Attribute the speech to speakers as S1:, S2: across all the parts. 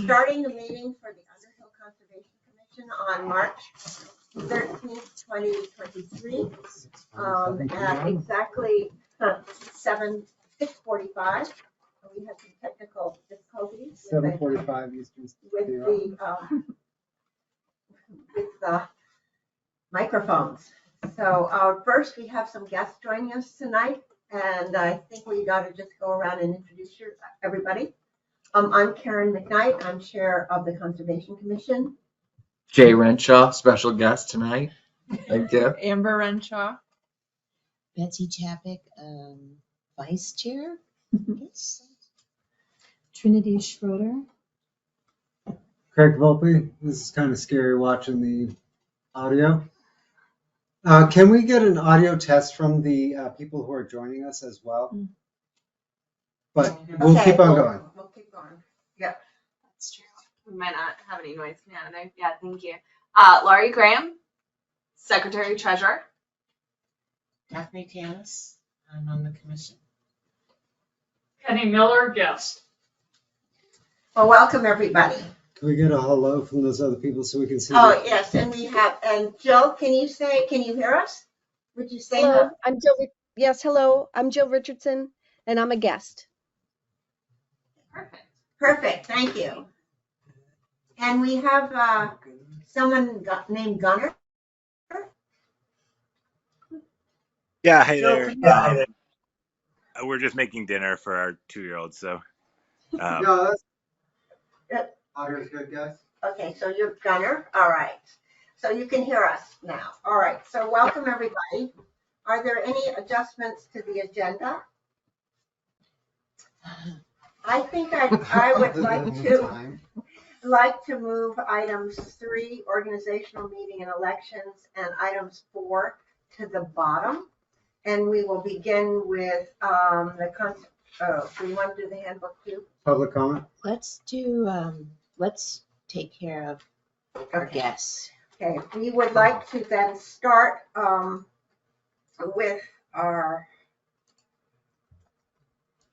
S1: starting the meeting for the Underhill Conservation Commission on March 13th, 2023, at exactly 6:45. We had some technical difficulties.
S2: 7:45 Eastern
S1: with the microphones. So first we have some guests joining us tonight, and I think we got to just go around and introduce everybody. I'm Karen McKnight. I'm chair of the Conservation Commission.
S3: Jay Renshaw, special guest tonight. Thank you.
S4: Amber Renshaw.
S5: Betsy Chapik, vice chair. Yes.
S6: Trinity Schroeder.
S2: Craig Volpe. This is kind of scary watching the audio. Can we get an audio test from the people who are joining us as well? But we'll keep on going.
S1: We'll keep going. Yeah.
S4: That's true. We might not have any noise coming out of there. Yeah, thank you. Laurie Graham, Secretary Treasurer.
S5: Daphne Tanis, I'm on the commission.
S7: Penny Miller, guest.
S1: Well, welcome everybody.
S2: Can we get a hello from those other people so we can see?
S1: Oh, yes, and we have, and Jill, can you hear us? Would you say
S8: hello? I'm Jill. Yes, hello. I'm Jill Richardson, and I'm a guest.
S1: Perfect, thank you. And we have someone named Gunnar.
S9: Yeah, hey there. We're just making dinner for our 2-year-old, so.
S2: No, audio's good, guys.
S1: Okay, so you're Gunnar. All right. So you can hear us now. All right. So welcome everybody. Are there any adjustments to the agenda? I think I would like to move items 3, organizational meeting and elections, and items 4 to the bottom. And we will begin with do you want to do the handbook too?
S2: Public comment.
S5: Let's do. Let's take care of our guests.
S1: Okay, we would like to then start with our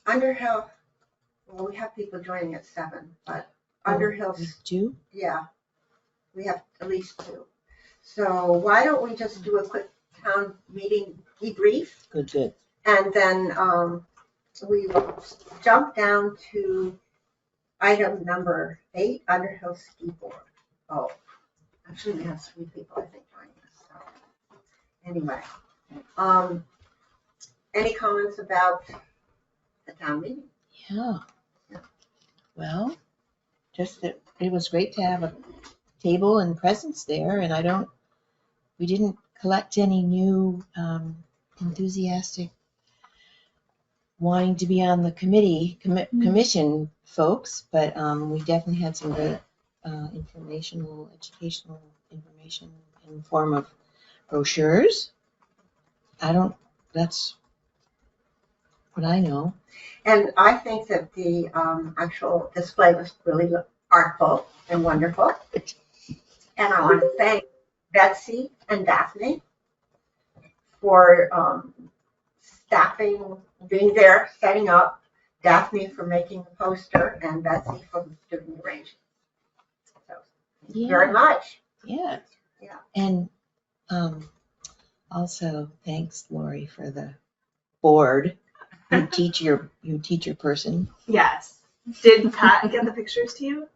S1: Underhill. Well, we have people joining at 7, but Underhill.
S5: 2?
S1: Yeah, we have at least 2. So why don't we just do a quick town meeting debrief?
S5: Good.
S1: And then we will jump down to item number 8, Underhill Ski Board. Oh, actually we have 3 people, I think, joining us. So anyway, any comments about the town meeting?
S5: Yeah. Well, just that it was great to have a table and presence there, and we didn't collect any new enthusiastic wanting to be on the commission folks, but we definitely had some great educational information in the form of brochures. That's what I know.
S1: And I think that the actual display was really artful and wonderful. And I want to thank Betsy and Daphne for staffing, being there, setting up, Daphne for making the poster, and Betsy for doing the arranging. So, thank you very much.
S5: Yeah. And also thanks, Lori, for the board. You teacher person.
S4: Yes. Did Pat get the pictures to you?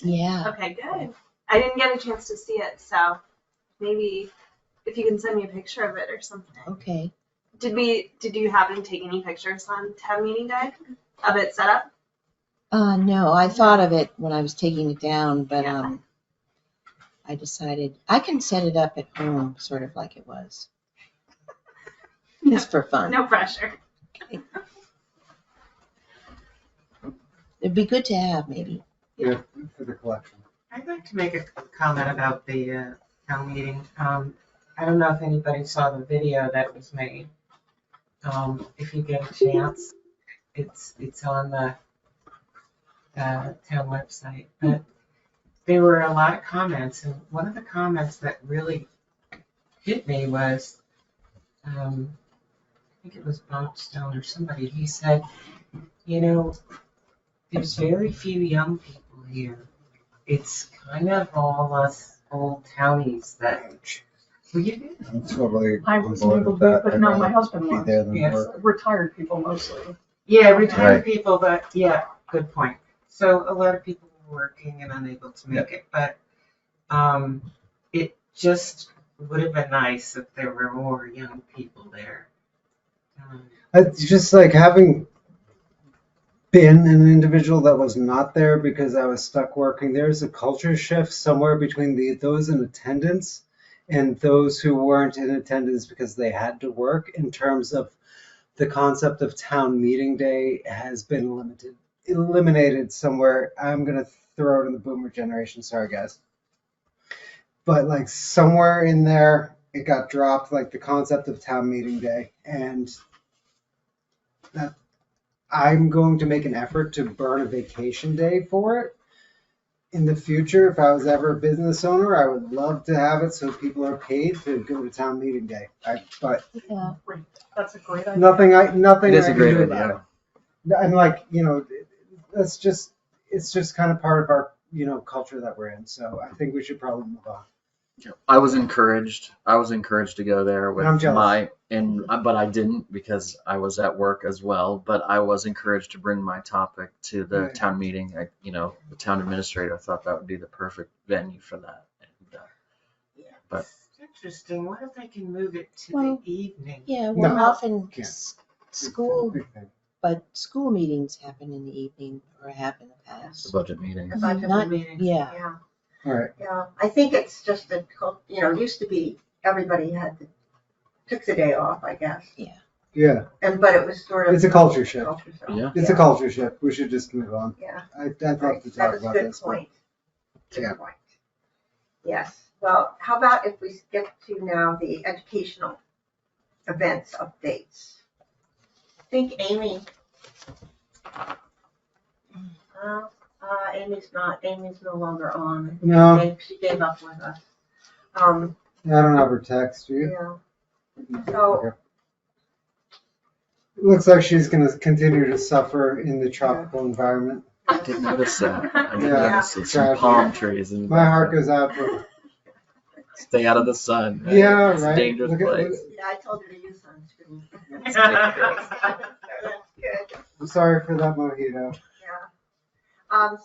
S5: Yeah.
S4: Okay, good. I didn't get a chance to see it, so maybe if you can send me a picture of it or something.
S5: Okay.
S4: Did you happen to take any pictures on town meeting day of it set up?
S5: No, I thought of it when I was taking it down, but
S4: Yeah.
S5: I decided I can set it up at home, sort of like it was. Just for fun.
S4: No pressure.
S5: Okay. It'd be good to have, maybe.
S2: Yeah, for the collection.
S10: I'd like to make a comment about the town meeting. I don't know if anybody saw the video that was made. If you get a chance, it's on the town website. But there were a lot of comments, and one of the comments that really hit me was, I think it was Bob Stone or somebody. He said, there's very few young people here. it's kind of all us old townies that, well, you do.
S2: I'm totally
S7: I
S2: on
S7: was
S2: board
S7: able
S2: with
S7: to,
S2: that.
S7: but
S2: I'd
S7: no,
S2: rather
S7: my husband
S2: be
S7: was.
S2: there than
S10: Yes.
S2: work.
S7: Retired people mostly.
S10: Yeah, retired
S3: Right.
S10: people, but yeah, good point. So a lot of people were working and unable to make it, but it just would have been nice if there were more young people there.
S2: It's just like having been an individual that was not there because I was stuck working. There's a culture shift somewhere between those in attendance and those who weren't in attendance because they had to work, in terms of the concept of town meeting day has been eliminated somewhere. I'm going to throw it in the boomer generation. Sorry, guys. But like somewhere in there, it got dropped, like the concept of town meeting day. And that I'm going to make an effort to burn a vacation day for it in the future. If I was ever a business owner, I would love to have it so people are paid to go to town meeting day. But
S5: Yeah.
S7: Great. That's a great idea.
S2: nothing
S3: It is
S2: I
S3: a
S2: can
S3: great
S2: do about
S3: idea.
S2: it. I'm like, it's just kind of part of our, culture that we're in. So I think we should probably move on.
S3: I was encouraged to go there with
S2: I'm jealous.
S3: but I didn't because I was at work as well. But I was encouraged to bring my topic to the
S2: Right.
S3: town meeting. The town administrator thought that would be the perfect venue for that. And, but
S10: It's interesting. What if they can move it to
S5: Well,
S10: the evening?
S5: Yeah, well,
S2: No.
S5: often
S2: Can't.
S5: school,
S2: Big thing.
S5: but school meetings happen in the evening or have in the
S3: the
S5: past.
S3: budget meeting.
S1: The budget
S5: Not-
S10: meeting.
S5: Yeah,
S1: Yeah,
S2: All right.
S1: yeah. I think it's just it used to be everybody took the day off, I guess.
S2: Yeah.
S1: But it was sort of.
S2: It's a culture shift.
S3: Yeah.
S2: It's a culture shift. We should just move on.
S1: Yeah.
S2: I'd love
S1: Right.
S2: to
S1: That
S2: talk
S1: was a
S2: about
S1: good
S2: this.
S1: point. Good
S2: Yeah.
S1: point. Yes. Well, how about if we skip to now the educational events updates? I think Amy. Amy's no longer on.
S2: No,
S1: She gave up with us.
S2: I don't have her text. Do you?
S1: Yeah. So,
S2: Okay. It looks like she's going to continue to suffer in the tropical environment.
S3: I didn't notice that. I didn't
S2: Yeah.
S3: notice it. Some
S2: Tragic.
S3: palm trees. In the
S2: My heart
S3: background.
S2: goes out for.
S3: Stay out of the sun. Right?
S2: Yeah,
S3: It's
S2: right.
S3: a dangerous
S2: Look at-
S3: place.
S1: yeah, I told her to use sunscreen.
S3: That's
S1: Good.
S2: I'm sorry for that mojito.
S1: Yeah.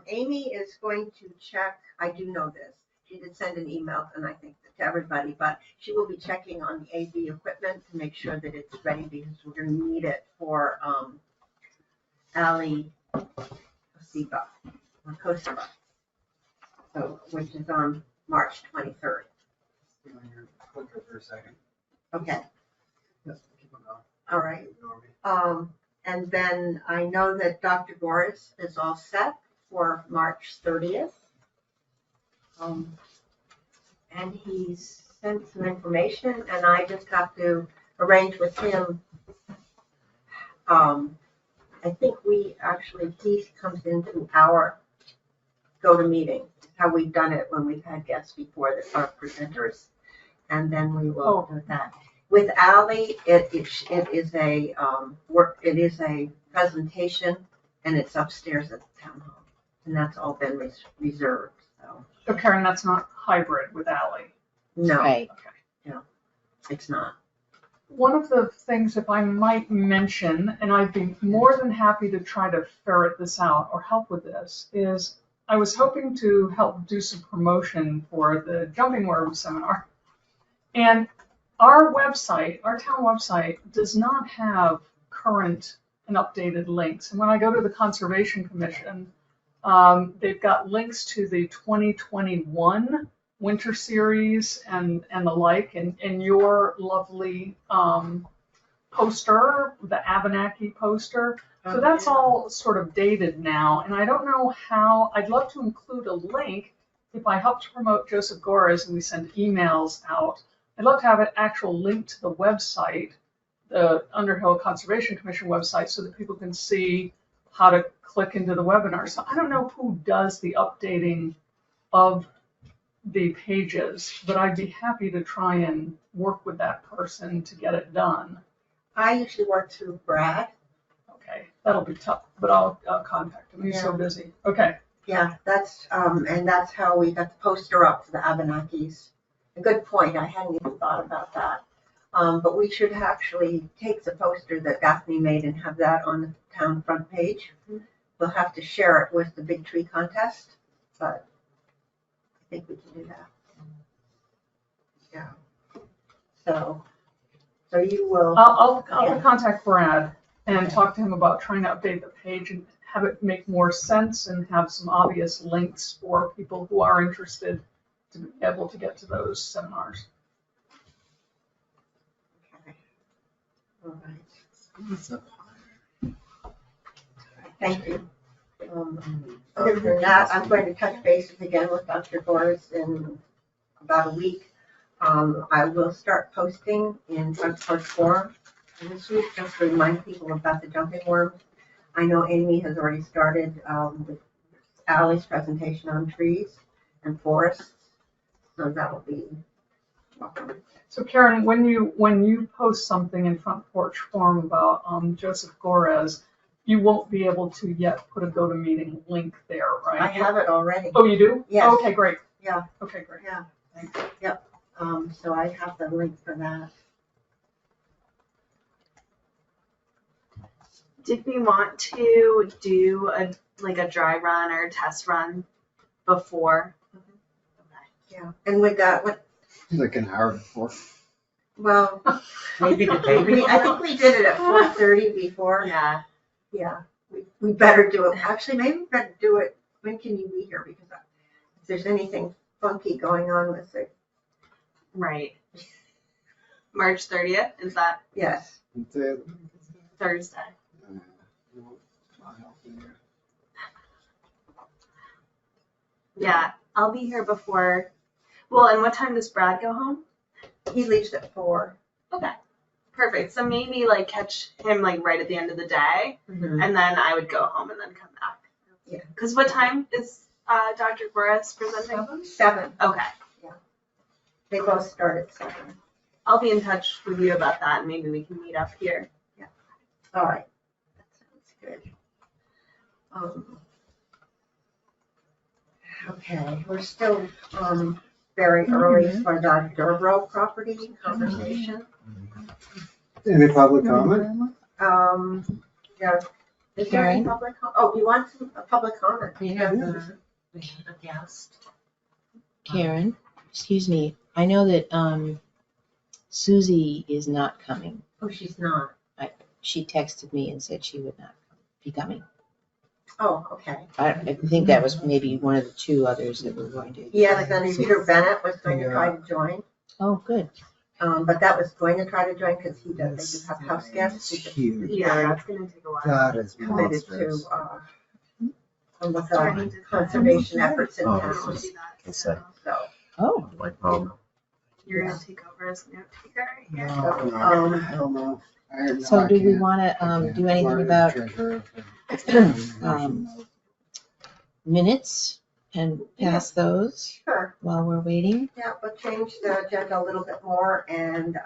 S1: Amy is going to check, I do know this, she did send an email, and I think to everybody, but she will be checking on the AV equipment to make sure that it's ready, because we're gonna need it for, Ali Kosiba, or Kosiba. So, which is on March 23rd.
S2: Clicker for a second.
S1: Okay,
S2: Yes, keep on going.
S1: all right.
S2: Ignore me.
S1: And then I know that Dr. Boris is all set for March 30th. And he's sent some information, and I just have to arrange with him. I think he comes into our go-to-meeting, how we've done it when we've had guests before that are presenters. And then we will do that. With Ally, it is a presentation, and it's upstairs at the town hall, and that's all been reserved. So
S7: So Karen, that's not hybrid with Ally.
S1: no,
S5: right.
S1: it's not.
S7: One of the things, if I might mention, and I'd be more than happy to try to ferret this out or help with this, is I was hoping to help do some promotion for the Jumping Worm seminar. And our website, our town website, does not have current and updated links. And when I go to the Conservation Commission, they've got links to the 2021 winter series and the like, and your lovely poster, the Abenaki poster. So that's all sort of dated now, and I don't know how. I'd love to include a link if I help to promote Joseph Gores and we send emails out. I'd love to have an actual link to the website, the Underhill Conservation Commission website, so that people can see how to click into the webinar. So I don't know who does the updating of the pages, but I'd be happy to try and work with that person to get it done.
S1: I usually work through Brad.
S7: Okay, that'll be tough, but I'll contact him. He's so busy. Okay.
S1: Yeah, that's, and that's how we got the poster up for the Abenakis. A good point, I hadn't even thought about that. But we should actually take the poster that Daphne made and have that on the town front page. We'll have to share it with the big tree contest, but I think we can do that. Yeah. So you will.
S7: I'll contact Brad and talk to him about trying to update the page and have it make more sense and have some obvious links for people who are interested to be able to get to those seminars.
S1: Okay. All right. Thank you. Other than that, I'm going to touch bases again with Dr. Gores in about a week. I will start posting in Front Porch Forum this week just to remind people about the jumping worms. I know Amy has already started with Allie's presentation on trees and forests, so that'll be welcome.
S7: So Karen, when you post something in Front Porch Forum about Joseph Gores, you won't be able to yet put a GoToMeeting link there, right?
S1: I have it already.
S7: Oh, you do?
S1: Yes.
S7: Okay, great.
S1: Yeah.
S7: Okay, great.
S1: Yeah.
S7: Thanks.
S1: Yep. So I have the link for that.
S4: Did we want to do a dry run or a test run before?
S1: Yeah. And we got what?
S2: Like an hour before.
S1: Well,
S10: Maybe the baby.
S1: I think we did it at 4:30 before.
S4: Yeah.
S1: Yeah. We better do it. Actually, maybe we better do it. When can you be here? Because if there's anything funky going on with it.
S4: Right. March 30th, is that
S1: Yes.
S4: Thursday? Yeah, I'll be here before. Well, and what time does Brad go home?
S1: He leaves at 4.
S4: Okay. Perfect. So maybe catch him right at the end of the day,
S1: Mm-hmm.
S4: and then I would go home and then come back.
S1: Yeah.
S4: Because what time is Dr. Gores presenting?
S1: 7.
S4: Okay.
S1: They both start at 7.
S4: I'll be in touch with you about that, and maybe we can meet up here.
S1: All right. That sounds good. Okay, we're still very early for the Durbrow property conversation.
S2: Any public comment?
S1: Yeah. Is there any public? Oh, you want a public comment?
S10: We have a guest.
S5: Karen, excuse me, I know that Susie is not coming.
S1: Oh, she's not.
S5: She texted me and said she would not be coming.
S1: Oh, okay.
S5: I think that was maybe one of the 2 others that were going to.
S1: Yeah, then Peter Bennett was going to try to join.
S5: Oh, good.
S1: But that was going to try to join because they do have house guests.
S2: It's huge.
S4: Yeah, that's gonna take a while.
S2: That is
S1: Committed to
S2: monstrous.
S1: some of the conservation efforts in
S3: Oh,
S1: town.
S3: this is-
S1: So,
S5: Oh,
S4: You're gonna take over as note taker.
S2: No, I don't know.
S5: so do we want to do anything about minutes and pass those
S1: sure.
S5: while we're waiting?
S1: Yeah, we'll change the agenda a little bit more and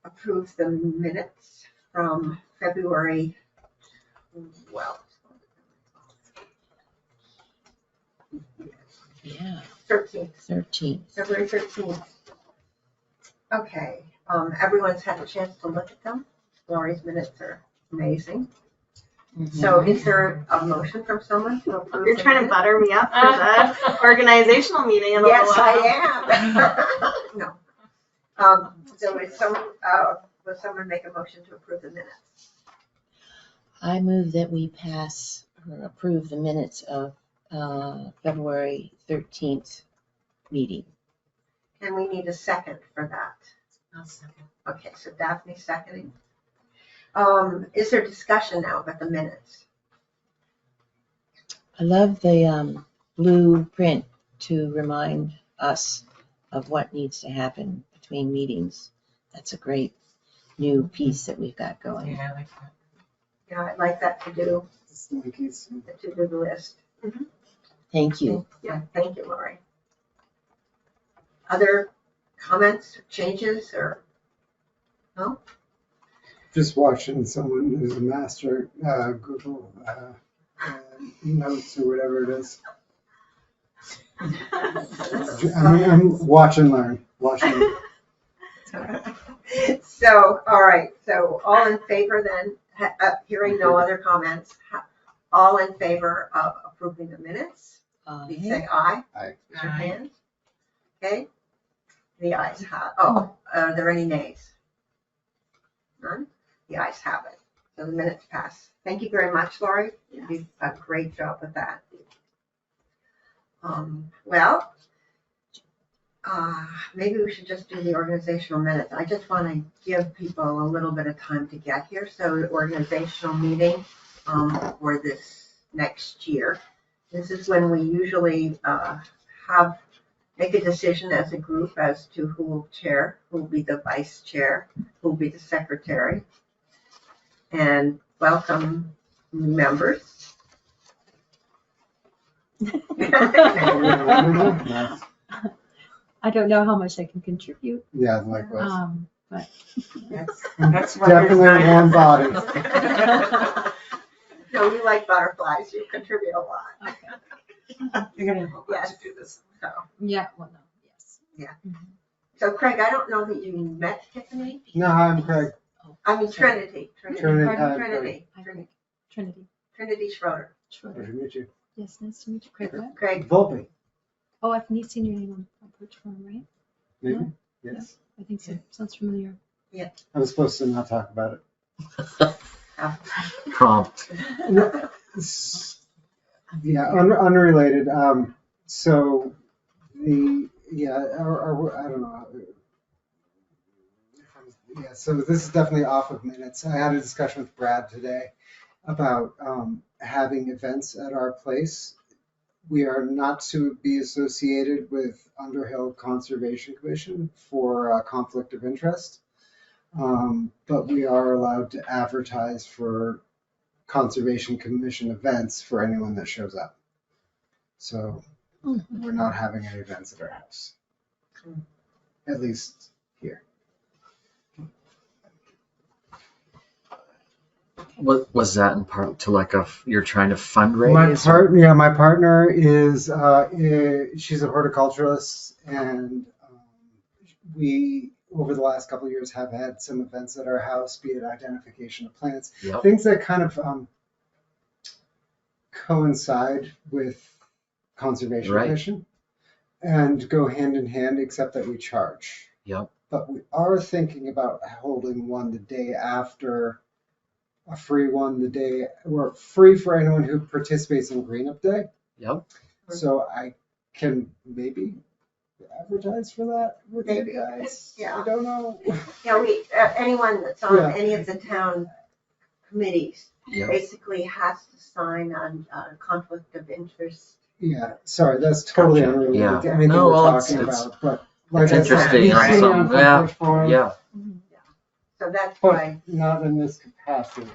S1: approve the minutes from February,
S5: Yeah,
S1: 13th.
S5: 13th.
S1: February 13th. Okay, everyone's had a chance to look at them. Lori's minutes are amazing. So is there a motion from someone to approve?
S4: You're
S1: the
S4: trying to
S1: minutes?
S4: butter me up for the organizational meeting in a
S1: Yes,
S4: little while.
S1: I am. No. So will someone make a motion to approve the minutes?
S5: I move that we pass or approve the minutes of February 13th meeting.
S1: And we need a second for that.
S10: I'll second.
S1: Okay, so Daphne seconding. Is there discussion now about the minutes?
S5: I love the blueprint to remind us of what needs to happen between meetings. That's a great new piece that we've got going.
S10: Yeah, I like that.
S1: Yeah, I'd like that to do, the to-do list.
S5: Thank you.
S1: Yeah, thank you, Lori. Other comments, changes, or, no?
S2: Just watching someone who's a master Google notes or whatever it is. I'm watch and learn. Watch and learn.
S1: So, all right, so all in favor then, hearing no other comments, all in favor of approving the minutes? Please say aye.
S2: Aye.
S1: Raise your hand. Okay, the ayes have, oh, are there any nays? None? The ayes have it. So the minutes pass. Thank you very much, Laurie. You did a great job with that. Well, maybe we should just do the organizational minutes. I just want to give people a little bit of time to get here. So the organizational meeting for this next year. This is when we usually make a decision as a group as to who will chair, who will be the vice chair, who will be the secretary, and welcome members.
S6: I don't know how much I can contribute,
S2: Yeah, likewise.
S6: but
S10: That's what
S2: Definitely
S10: it's
S2: one body.
S1: No, you like butterflies. You contribute a lot.
S6: okay.
S10: You're gonna
S1: Yes.
S10: to do this.
S1: So,
S6: Yeah, well, no, yes.
S1: so Craig, I don't know that you met Tiffany.
S2: No, I'm Craig.
S1: I mean Trinity.
S2: Trinity, hi,
S1: Trinity.
S6: Hi, Craig. Trinity
S1: Trinity Schroeder.
S6: Schroeder.
S2: Pleasure to meet you.
S6: Yes, nice to meet you, Craig. What?
S1: Craig.
S2: Volpe,
S6: Oh, I've seen your name on Perch Farm, right?
S2: maybe?
S6: No.
S2: Yes.
S6: I think so. Sounds familiar.
S2: I was supposed to not talk about it.
S3: Prompt.
S2: Yeah, unrelated. So I don't know. Yeah, so this is definitely off of minutes. I had a discussion with Brad today about having events at our place. We are not to be associated with Underhill Conservation Commission for conflict of interest, but we are allowed to advertise for Conservation Commission events for anyone that shows up. So we're not having any events at our house, at least here.
S3: What was that in part to like you're trying to fundraise?
S2: My partner is she's a horticulturalist, and we over the last couple of years have had some events at our house, be it identification of plants,
S3: Yep.
S2: things that kind of coincide with conservation
S3: Right.
S2: mission and go hand in hand, except that we charge.
S3: Yep.
S2: But we are thinking about holding one the day after, a free one the day, or free for anyone who participates in Green Up Day.
S3: Yep.
S2: So I can maybe advertise for that with
S1: Maybe.
S2: you guys.
S1: Yeah.
S2: I don't know.
S1: Yeah, anyone that's on
S2: Yeah.
S1: any of the town committees
S3: Yep.
S1: basically has to sign on conflict of interest.
S2: Yeah, sorry, that's totally
S3: Gotcha.
S2: unrelated
S3: Yeah.
S2: to anything
S3: No,
S2: we're
S3: well,
S2: talking
S3: it's-
S2: about. But like
S3: it's
S2: I said,
S3: interesting,
S2: we've
S3: right?
S2: seen it on
S3: Something- yeah,
S2: Front Porch Forum,
S3: Yeah.
S1: So that's
S2: but
S1: why,
S2: not in this capacity.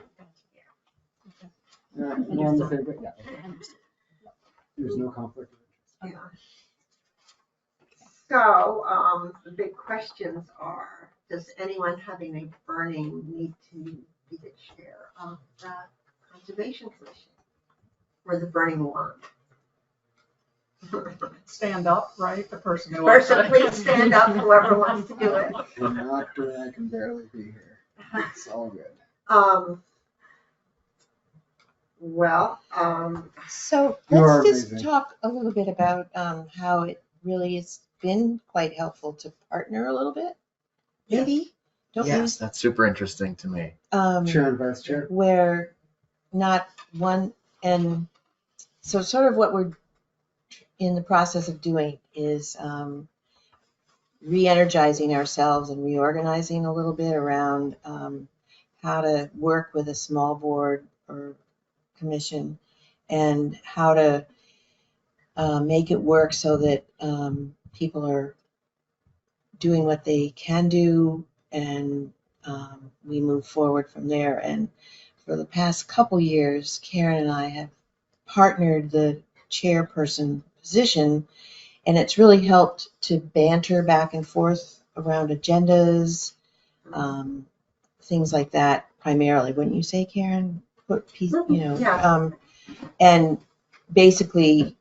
S2: Yeah, we're on the same, but yeah, there's no conflict of interest.
S1: so the big questions are, does anyone having a burning need to be the chair of the Conservation Commission for the burning one?
S7: Stand up, right? The person who wants
S1: Person,
S7: to-
S1: please stand up, whoever wants to do it.
S2: I'm not doing, I can barely be here. It's all good.
S5: So
S2: You are
S5: let's just
S2: amazing.
S5: talk a little bit about how it really has been quite helpful to partner a little bit. Maybe, don't
S3: Yes,
S5: use,
S3: that's super interesting to me.
S2: Chair and vice chair.
S5: where not one, and so sort of what we're in the process of doing is re-energizing ourselves and reorganizing a little bit around how to work with a small board or commission and how to make it work so that people are doing what they can do, and we move forward from there. And for the past couple years, Karen and I have partnered the chairperson position, and it's really helped to banter back and forth around agendas, things like that primarily. Wouldn't you say, Karen?
S1: Yeah.
S5: And basically,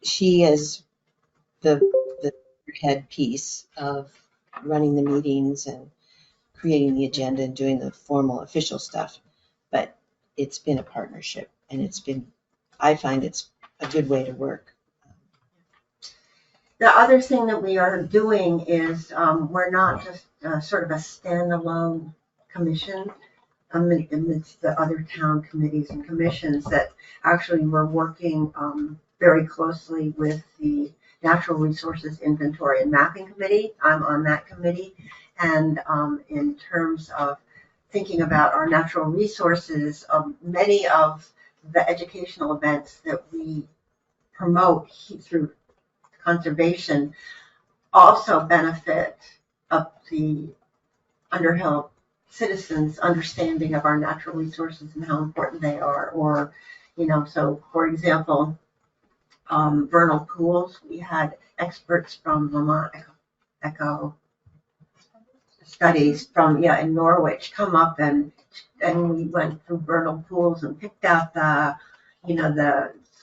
S5: she is the head piece of running the meetings and creating the agenda and doing the formal official stuff. But it's been a partnership, and I find it's a good way to work.
S1: The other thing that we are doing is we're not just sort of a standalone commission amidst the other town committees and commissions, that actually we're working very closely with the Natural Resources Inventory and Mapping Committee. I'm on that committee. And in terms of thinking about our natural resources, many of the educational events that we promote through conservation also benefit of the Underhill citizens' understanding of our natural resources and how important they are. Or, so for example, vernal pools, we had experts from Vermont Eco Studies in Norwich come up, and we went through vernal pools and picked out the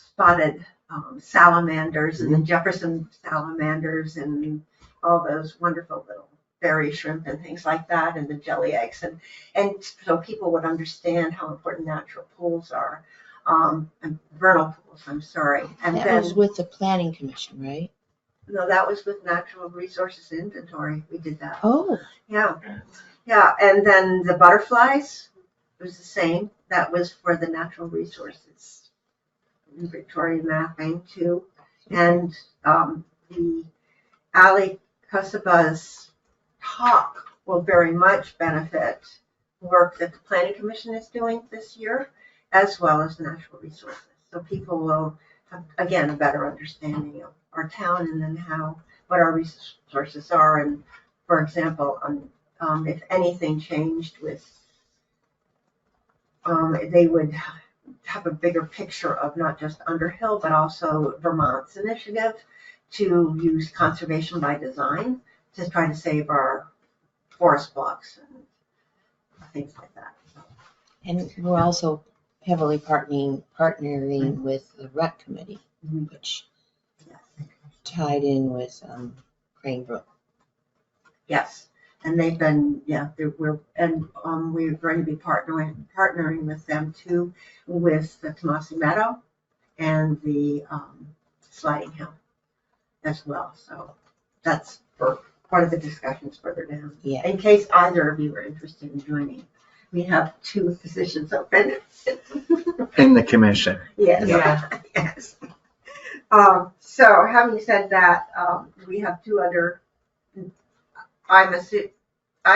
S1: spotted salamanders and the Jefferson salamanders and all those wonderful little berry shrimp and things like that, and the jelly eggs, and so people would understand how important natural pools are, and vernal pools, I'm sorry. And
S5: that
S1: then
S5: was with the Planning Commission, right?
S1: no, that was with Natural Resources Inventory. We did that.
S5: Oh,
S1: Yeah. And then the butterflies, it was the same. That was for the Natural Resources Inventory mapping too. And the Ali Kusaba's talk will very much benefit work that the Planning Commission is doing this year, as well as natural resources. So people will have, again, a better understanding of our town and then what our resources are. And for example, if anything changed with, they would have a bigger picture of not just Underhill, but also Vermont's initiative to use conservation by design to try to save our forest blocks and things like that.
S5: and we're also heavily partnering with the rec committee, which tied in with Crane Brook.
S1: Yes, and they've been, we're going to be partnering with them too, with the Tomasi Meadow and the Sliding Hill as well. So that's for part of the discussions further down.
S5: Yeah.
S1: In case either of you are interested in joining, we have 2 positions open.
S3: In the commission.
S1: Yes.
S10: Yeah.
S1: Yes. So having said that, we have 2 other. I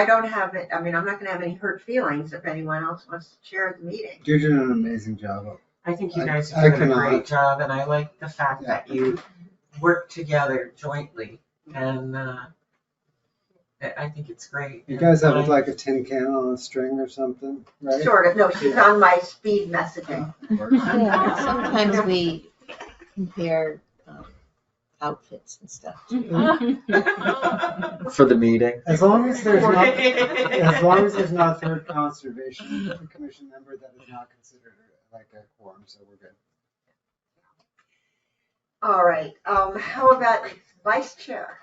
S1: don't have it. I mean, I'm not going to have any hurt feelings if anyone else wants to chair the meeting.
S2: You're doing an amazing job.
S10: I think you guys
S2: I
S10: are doing a
S2: cannot.
S10: great job, and I like the fact that you work together jointly, and I think it's great.
S2: You guys have like a tin can on a string or something, right?
S1: Sort of. No, she's on my speed messaging.
S5: Yeah, sometimes we compare outfits and stuff too.
S3: For the meeting.
S2: As long as there's not a third conservation commission member, that is not considered like a quorum, so we're good.
S1: All right. How about vice chair?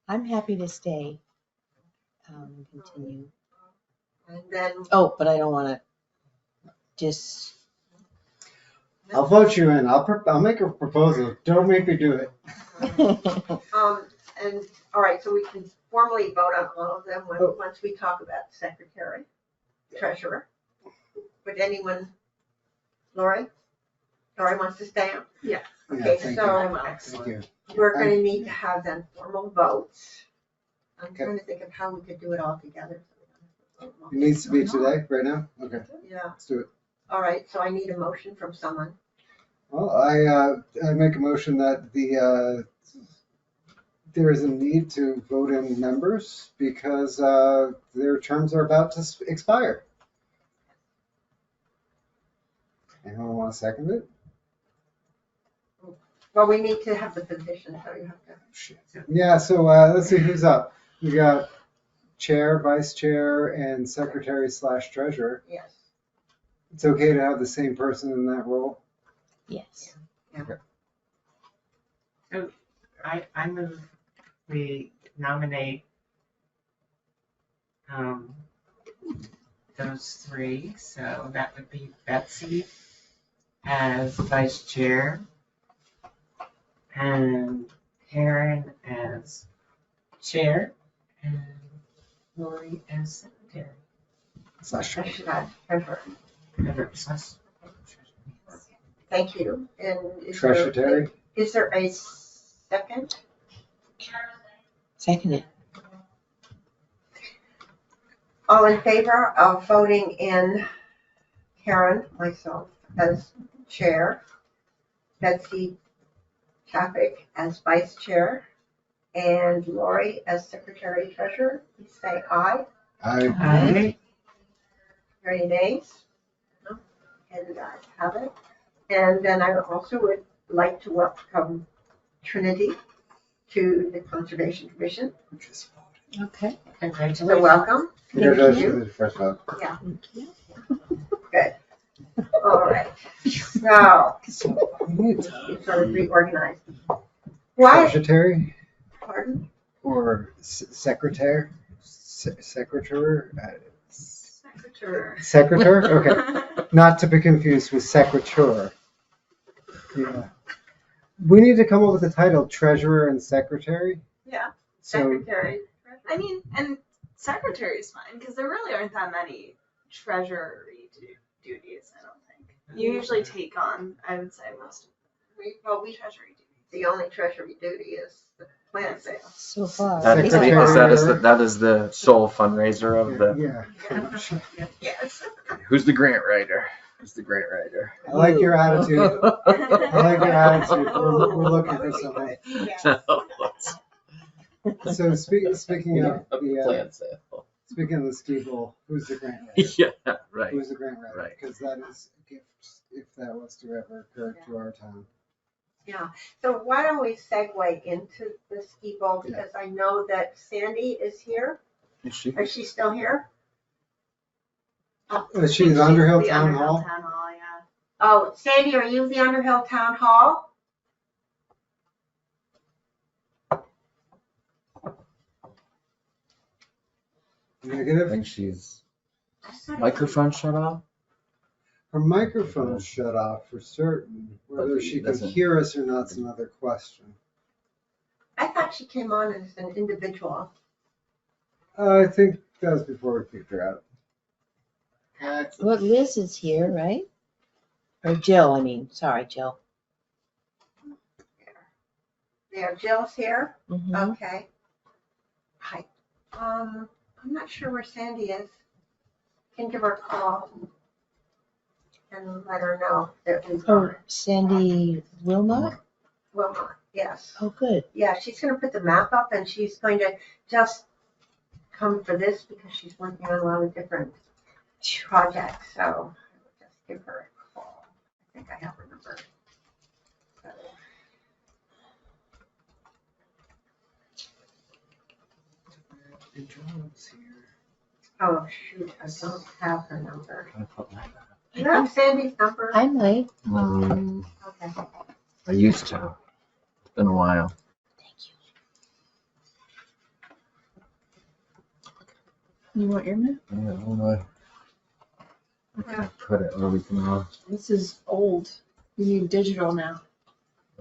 S5: I'm happy to stay, continue.
S1: And then
S5: Oh, but I don't want to just.
S2: I'll vote you in. I'll make a proposal. Don't make me do it.
S1: and all right, so we can formally vote on all of them once we talk about secretary, treasurer. Would anyone, Lori wants to stay on?
S4: Yeah.
S1: Okay,
S2: Thank
S1: so
S2: Thank you.
S1: we're going to need to have then formal votes. I'm
S2: Okay.
S1: trying to think of how we could do it all together.
S2: It needs to be today, right now? Okay,
S1: Yeah.
S2: let's do it.
S1: All right, so I need a motion from someone.
S2: Well, I make a motion that there is a need to vote in members because their terms are about to expire. Anyone want to second it?
S1: Well, we need to have the position, so you have to.
S2: Yeah, so let's see who's up. We got chair, vice chair, and secretary / treasurer.
S1: Yes.
S2: It's okay to have the same person in that role.
S5: Yes.
S10: I move we nominate those three. So that would be Betsy as vice chair and Karen as chair and Lori as secretary.
S1: I should add treasurer. Thank you. And
S2: Treasurer.
S1: is there a second?
S5: Second it.
S1: All in favor of voting in Karen, myself, as chair, Betsy Tappick as vice chair, and Lori as secretary treasurer, please say aye.
S10: Aye.
S1: Any nays? No? And I have it. And then I also would like to welcome Trinity to the Conservation Commission.
S5: Okay.
S1: So welcome.
S2: Congratulations, first vote.
S1: Yeah.
S5: Thank you.
S1: Good. All right. So, it's sort of reorganized. Why?
S2: Secretary
S1: Pardon?
S2: or secretary? Secretary?
S4: Secretary.
S2: Secretary? Okay. Not to be confused with secretary. Yeah. We need to come up with the title treasurer and secretary.
S4: Yeah,
S2: So
S4: secretary. I mean, and secretary is fine because there really aren't that many treasury duties. I don't think you usually take on. I would say most of
S1: We
S4: treasury duties.
S1: the only treasury duty is the plant sale.
S5: So far.
S3: That is the,
S2: Secretary.
S3: that is the sole fundraiser of the,
S2: yeah.
S4: Yes.
S3: who's the grant writer? Who's the grant writer?
S2: I like your attitude. I like your attitude. We're looking for someone. So speaking of the
S3: Plan sale.
S2: speaking of the ski bowl, who's the grant writer?
S3: Yeah, right.
S2: Who's the grant writer?
S3: Right.
S2: Because that is a gift if that was to ever occur to our town.
S1: Yeah. So why don't we segue into the ski bowl because I know that Sandy is here.
S3: Is she?
S1: Is she still here?
S2: She's Underhill
S4: The
S2: Town
S4: Underhill
S2: Hall.
S4: Town Hall, yeah.
S1: Oh, Sandy, are you the Underhill Town Hall?
S3: I
S2: Negative.
S3: think she's microphone shut off.
S2: Her microphone's shut off for certain. Whether she can hear us or not's another question.
S1: I thought she came on as an individual.
S2: I think that was before we kicked her out.
S5: Well, Liz is here, right? Or Jill, I mean. Sorry, Jill.
S1: There, Jill's here.
S5: Mhm.
S1: Okay. Hi. I'm not sure where Sandy is. Can give her a call and let her know that we've
S5: Oh, Sandy Wilmot?
S1: Well, not, yes.
S5: Oh, good.
S1: Yeah, she's gonna put the map up and she's going to just come for this because she's working on a lot of different projects, so I will just give her a call. I think I have her number. So. Oh, shoot, I don't have her number. Do you have Sandy's number?
S5: I might.
S1: Okay.
S3: I used to. It's been a while.
S5: Thank you.
S6: You want your map?
S3: Yeah, I don't know. I can put it where we can.
S6: This is old. You need digital now.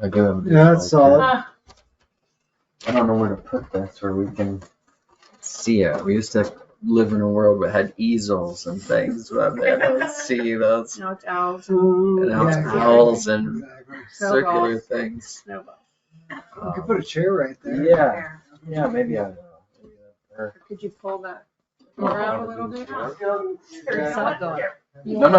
S3: I do have.
S2: Yeah, that's solid.
S3: I don't know where to put this where we can see it. We used to live in a world that had easels and things, but man, let's see those.
S6: Now it's owls.
S3: And now it's owls and
S2: Exactly.
S3: circular
S6: Snowballs.
S3: things.
S6: Snowball.
S2: We could put a chair right there.
S3: Yeah, yeah, maybe I. Or-
S6: Could you pull that door out a little bit?
S3: No,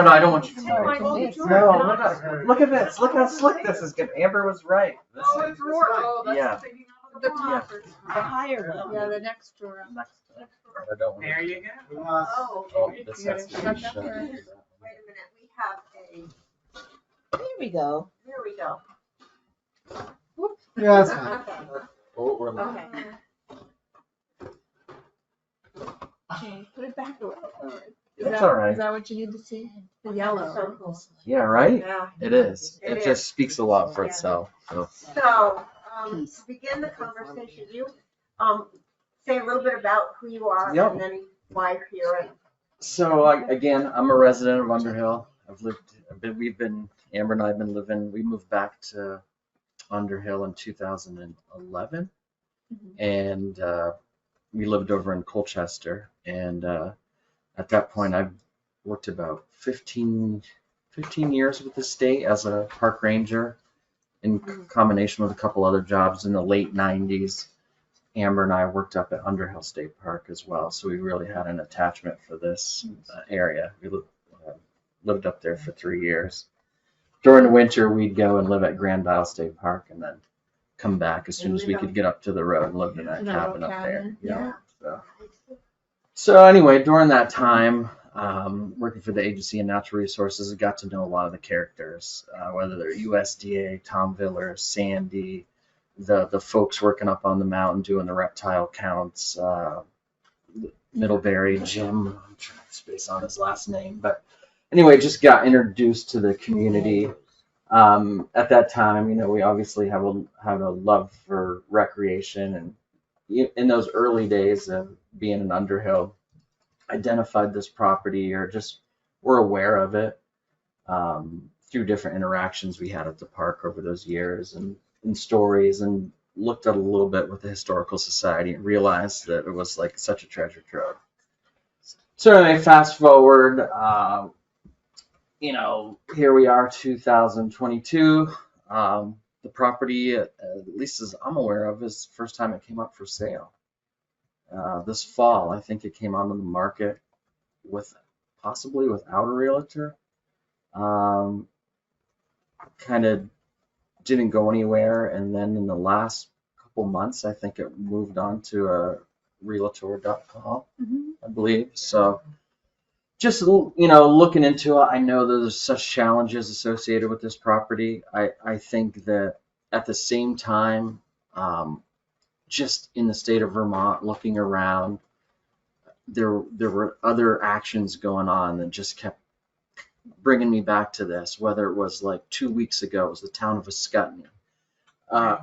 S3: I don't want you to.
S6: Sorry,
S3: No,
S6: it's
S3: look at this. Look how slick this is. Amber was right. This
S4: Oh,
S3: is-
S4: it's roar. Oh, that's
S3: Yeah.
S4: taking out the top.
S6: The higher one. Yeah, the next door up.
S3: I don't want
S10: There
S3: to-
S10: you go.
S1: Oh,
S3: Oh,
S1: okay.
S3: this
S6: You gotta
S3: has to
S6: shut
S3: be
S6: that
S3: shut.
S6: door.
S1: Wait a minute, we have a,
S5: There we go.
S1: there we go.
S2: Yeah, that's fine.
S1: Okay.
S3: Oh, we're
S1: Okay.
S6: Okay, put it back away. All right.
S3: It's all right.
S5: Is that what you need to see?
S6: The yellow.
S1: So cool.
S3: Yeah, right?
S1: Yeah.
S3: It is.
S1: It
S3: It just speaks a lot for
S1: Yeah.
S3: itself. So.
S1: So, to begin the conversation, you, say a little bit about who you are
S3: Yep.
S1: and then why you're here. And
S3: So again, I'm a resident of Underhill. Amber and I have been living, we moved back to Underhill in 2011. And we lived over in Colchester. And at that point, I've worked about 15 years with the state as a park ranger in combination with a couple other jobs in the late 90s. Amber and I worked up at Underhill State Park as well, so we really had an attachment for this area. We lived up there for 3 years. During the winter, we'd go and live at Grand Isle State Park and then come back as soon as we could get up to the road and lived in that cabin up there.
S1: Yeah.
S3: So anyway, during that time, working for the Agency of Natural Resources, I got to know a lot of the characters, whether they're USDA, Tom Villers, Sandy, the folks working up on the mountain doing the reptile counts, Middlebury, Jim, I'm trying to space on his last name, but anyway, just got introduced to the community. At that time, we obviously have a love for recreation, and in those early days of being in Underhill, identified this property or just were aware of it through different interactions we had at the park over those years and stories, and looked at a little bit with the Historical Society and realized that it was like such a treasure trove. So anyway, fast forward, here we are, 2022. The property, at least as I'm aware of, is the first time it came up for sale. This fall, I think it came onto the market possibly without a realtor. Kind of didn't go anywhere, and then in the last couple months, I think it moved on to a realtor.com, I believe. So just looking into it, I know there's such challenges associated with this property. I think that at the same time, just in the state of Vermont, looking around, there were other actions going on that just kept bringing me back to this. Whether it was like 2 weeks ago, it was the town of Ascutney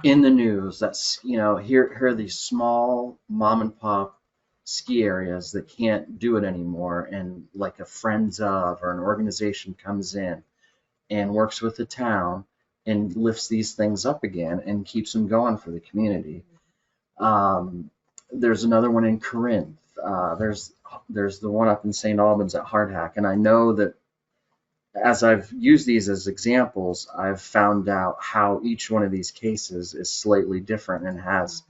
S3: in the news. That's here are these small mom and pop ski areas that can't do it anymore, and like a Friends of or an organization comes in and works with the town and lifts these things up again and keeps them going for the community. There's another one in Corinth. There's the one up in St. Albans at Hardhack, and I know that as I've used these as examples, I've found out how each one of these cases is slightly different and has,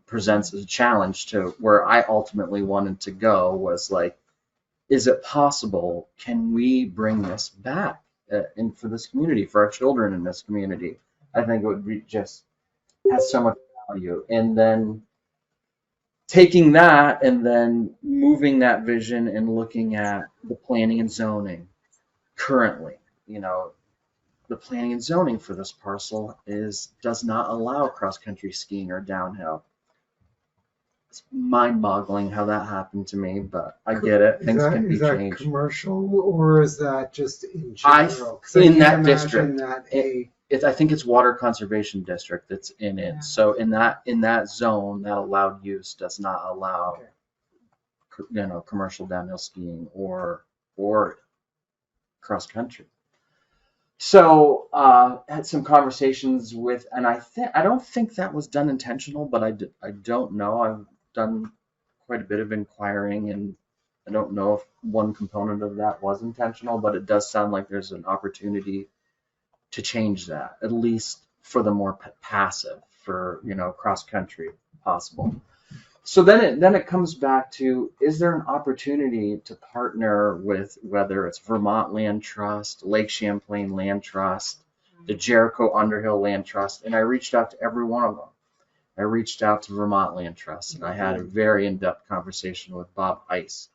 S3: presents a challenge to where I ultimately wanted to go was like, is it possible? Can we bring this back in for this community, for our children in this community? I think it would be just has so much value. And then taking that and then moving that vision and looking at the planning and zoning currently, the planning and zoning for this parcel does not allow cross-country skiing or downhill. It's mind-boggling how that happened to me, but I get it. Things can be changed.
S2: Is that commercial, or is that just in general?
S3: In that district, I think it's Water Conservation District that's in it. So in that zone, that allowed use does not allow, commercial downhill skiing or cross country. So had some conversations with, and I don't think that was done intentional, but I don't know. I've done quite a bit of inquiring, and I don't know if one component of that was intentional, but it does sound like there's an opportunity to change that, at least for the more passive, for cross country possible. So then it comes back to, is there an opportunity to partner with, whether it's Vermont Land Trust, Lake Champlain Land Trust, the Jericho Underhill Land Trust, and I reached out to every one of them. I reached out to Vermont Land Trust, and I had a very in-depth conversation with Bob Ice,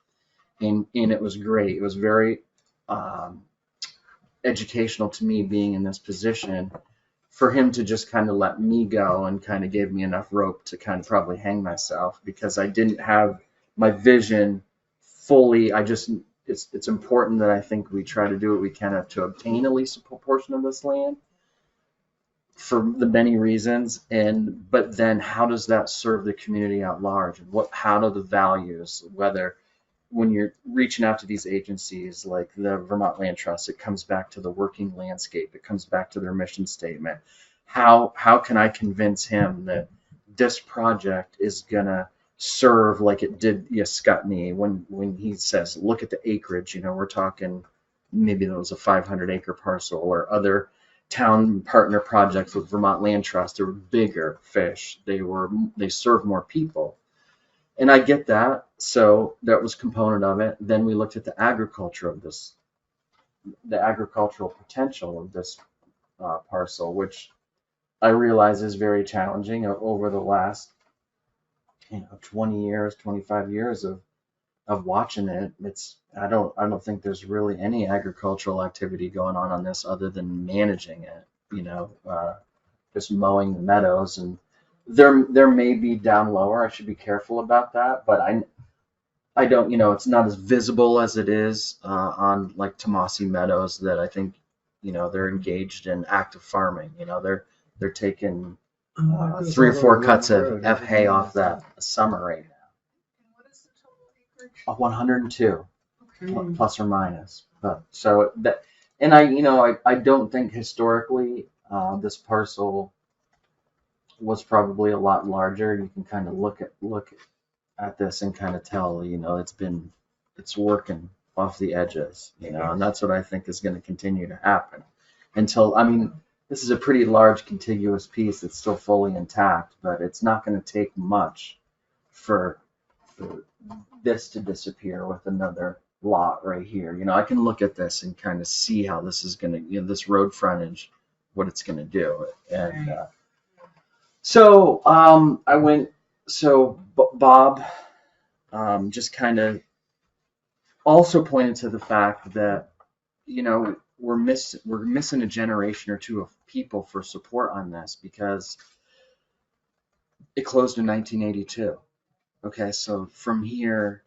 S3: and it was great. It was very educational to me being in this position, for him to just kind of let me go and kind of gave me enough rope to kind of probably hang myself, because I didn't have my vision fully. I just it's important that I think we try to do what we can to obtain at least a proportion of this land for the many reasons. But then how does that serve the community at large? And how do the values, whether when you're reaching out to these agencies like the Vermont Land Trust, it comes back to the working landscape, it comes back to their mission statement. How can I convince him that this project is gonna serve like it did Yeskutney when he says, look at the acreage, we're talking maybe there was a 500-acre parcel, or other town partner projects with Vermont Land Trust. They were bigger fish. They serve more people. And I get that. So that was a component of it. Then we looked at the agricultural potential of this parcel, which I realize is very challenging over the last 20 years, 25 years of watching it. I don't think there's really any agricultural activity going on this other than managing it, just mowing the meadows. And there may be down lower. I should be careful about that, but I don't, it's not as visible as it is on like Tomasi Meadows, that I think, they're engaged in active farming. They're taking 3 or 4 cuts of hay off that a summer right now.
S7: And what is the total acreage?
S3: 102
S7: Okay.
S3: plus or minus. But so that, and I don't think historically this parcel was probably a lot larger. You can kind of look at this and kind of tell, it's working off the edges, and that's what I think is going to continue to happen until, this is a pretty large contiguous piece that's still fully intact, but it's not going to take much for this to disappear with another lot right here. I can look at this and kind of see how this is going to, this road frontage, what it's going to do. And so Bob just kind of also pointed to the fact that, we're missing a generation or two of people for support on this, because it closed in 1982. Okay, so from here,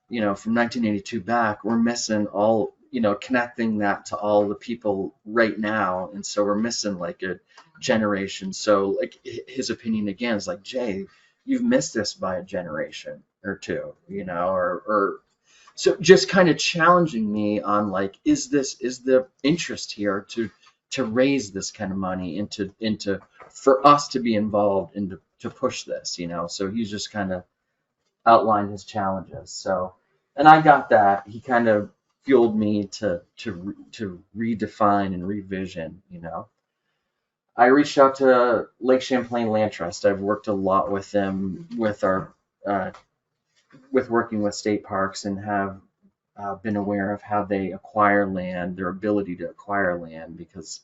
S3: from 1982 back, we're missing all, connecting that to all the people right now. And so we're missing like a generation. So like his opinion again is like, Jay, you've missed this by a generation or two, or so just kind of challenging me on like, is the interest here to raise this kind of money into for us to be involved and to push this, so he's just kind of outlined his challenges. So, and I got that. He kind of fueled me to redefine and revision, I reached out to Lake Champlain Land Trust. I've worked a lot with them with working with state parks, and have been aware of how they acquire land, their ability to acquire land because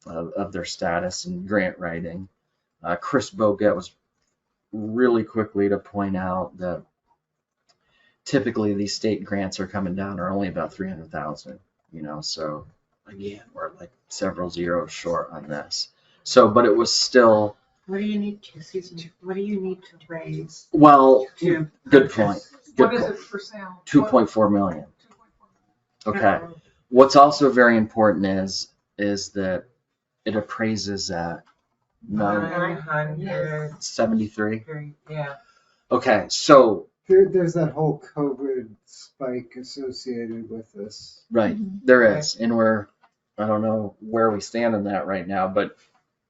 S3: of their status and grant writing. Chris Boget was really quickly to point out that typically these state grants are coming down are only about 300,000, so again, we're like several zeros short on this. So, but it was still.
S10: What do you need to raise?
S3: Well,
S10: to
S3: good point.
S7: What is it for sale?
S3: 2.4 million.
S7: 2.4
S3: Okay. What's also very important is that it appraises at 973.
S10: Yeah.
S3: Okay, so
S2: There's that whole COVID spike associated with this.
S3: right, there is, and I don't know where we stand on that right now, but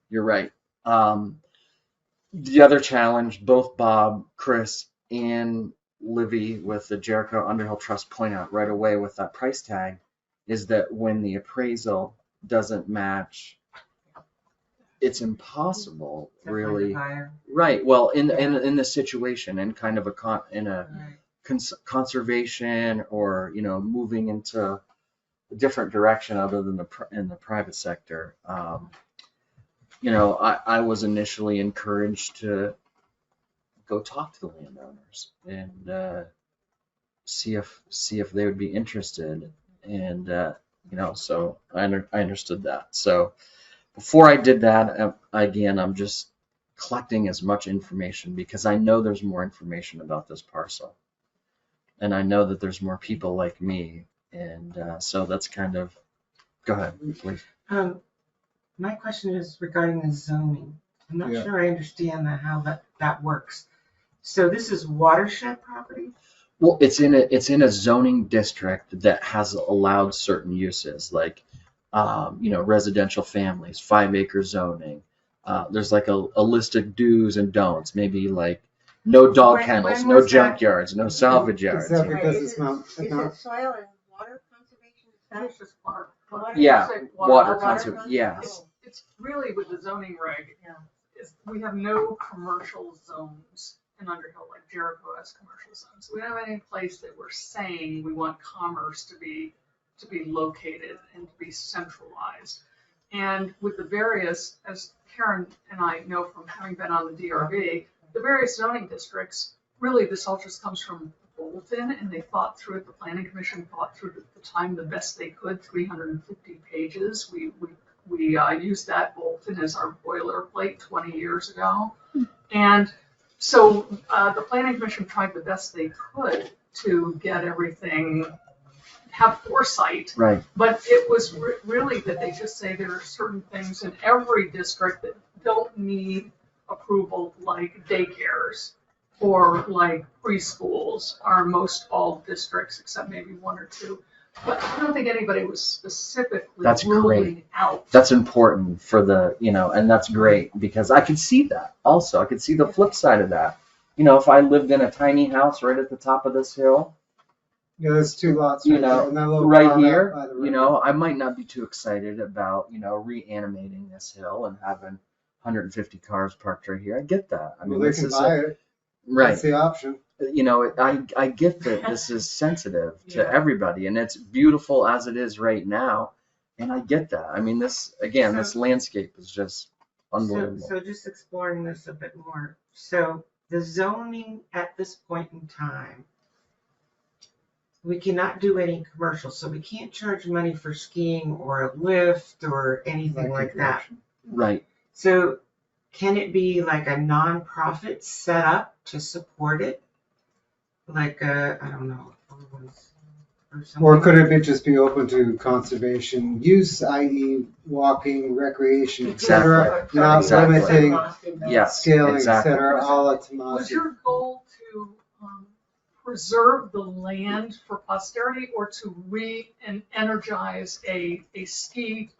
S3: you're right. The other challenge, both Bob, Chris, and Livy with the Jericho Underhill Trust point out right away with that price tag, is that when the appraisal doesn't match, it's impossible, really. Right. Well, in this situation, and kind of conservation, or moving into a different direction other than in the private sector. I was initially encouraged to go talk to the landowners and see if they would be interested, and so I understood that. So before I did that, again, I'm just collecting as much information because I know there's more information about this parcel. And I know that there's more people like me. And so that's kind of, go ahead, please.
S10: My question is regarding the zoning. I'm not sure I understand how that works. So this is watershed property?
S3: Well, it's in a zoning district that has allowed certain uses, like residential families, 5-acre zoning. There's like a list of do's and don'ts, maybe like no dog kennels, no junkyards, no salvage yards.
S2: Is that because
S1: Is
S2: it's not?
S1: it soil and water conservation? Is that-
S7: It's just water.
S3: Yeah, water
S1: water
S3: conservation. Yes.
S7: It's really with the zoning reg.
S1: Yeah.
S7: We have no commercial zones in Underhill, like Jericho has commercial zones. We don't have any place that we're saying we want commerce to be located and to be centralized. And with the various, as Karen and I know from having been on the DRB, the various zoning districts, really this all just comes from Bolton, and they thought through it, the planning commission thought through it at the time the best they could, 350 pages. We used that Bolton as our boilerplate 20 years ago. And so the planning commission tried the best they could to get everything, have foresight.
S3: Right.
S7: But it was really that they just say there are certain things in every district that don't need approval, like daycares or like preschools are most all districts, except maybe one or two. But I don't think anybody was specifically ruling out.
S3: That's important for the, and that's great because I could see that also. I could see the flip side of that. If I lived in a tiny house right at the top of this hill,
S2: there's 2 lots
S3: right here, I might not be too excited about, reanimating this hill and having 150 cars parked right here. I get that. I mean,
S2: they can buy it.
S3: Right.
S2: That's the option.
S3: I get that this is sensitive to everybody, and it's beautiful as it is right now, and I get that. I mean, this landscape is just unbelievable.
S10: So just exploring this a bit more. So the zoning at this point in time, we cannot do any commercial, so we can't charge money for skiing or a lift or anything like that.
S3: Right.
S10: So can it be like a nonprofit set up to support it? Like I don't know,
S2: or could it just be open to conservation use, i.e., walking, recreation, etc., not limiting, scaling, etc., all at Tomasi?
S7: Was your goal to preserve the land for posterity, or to re-energize a ski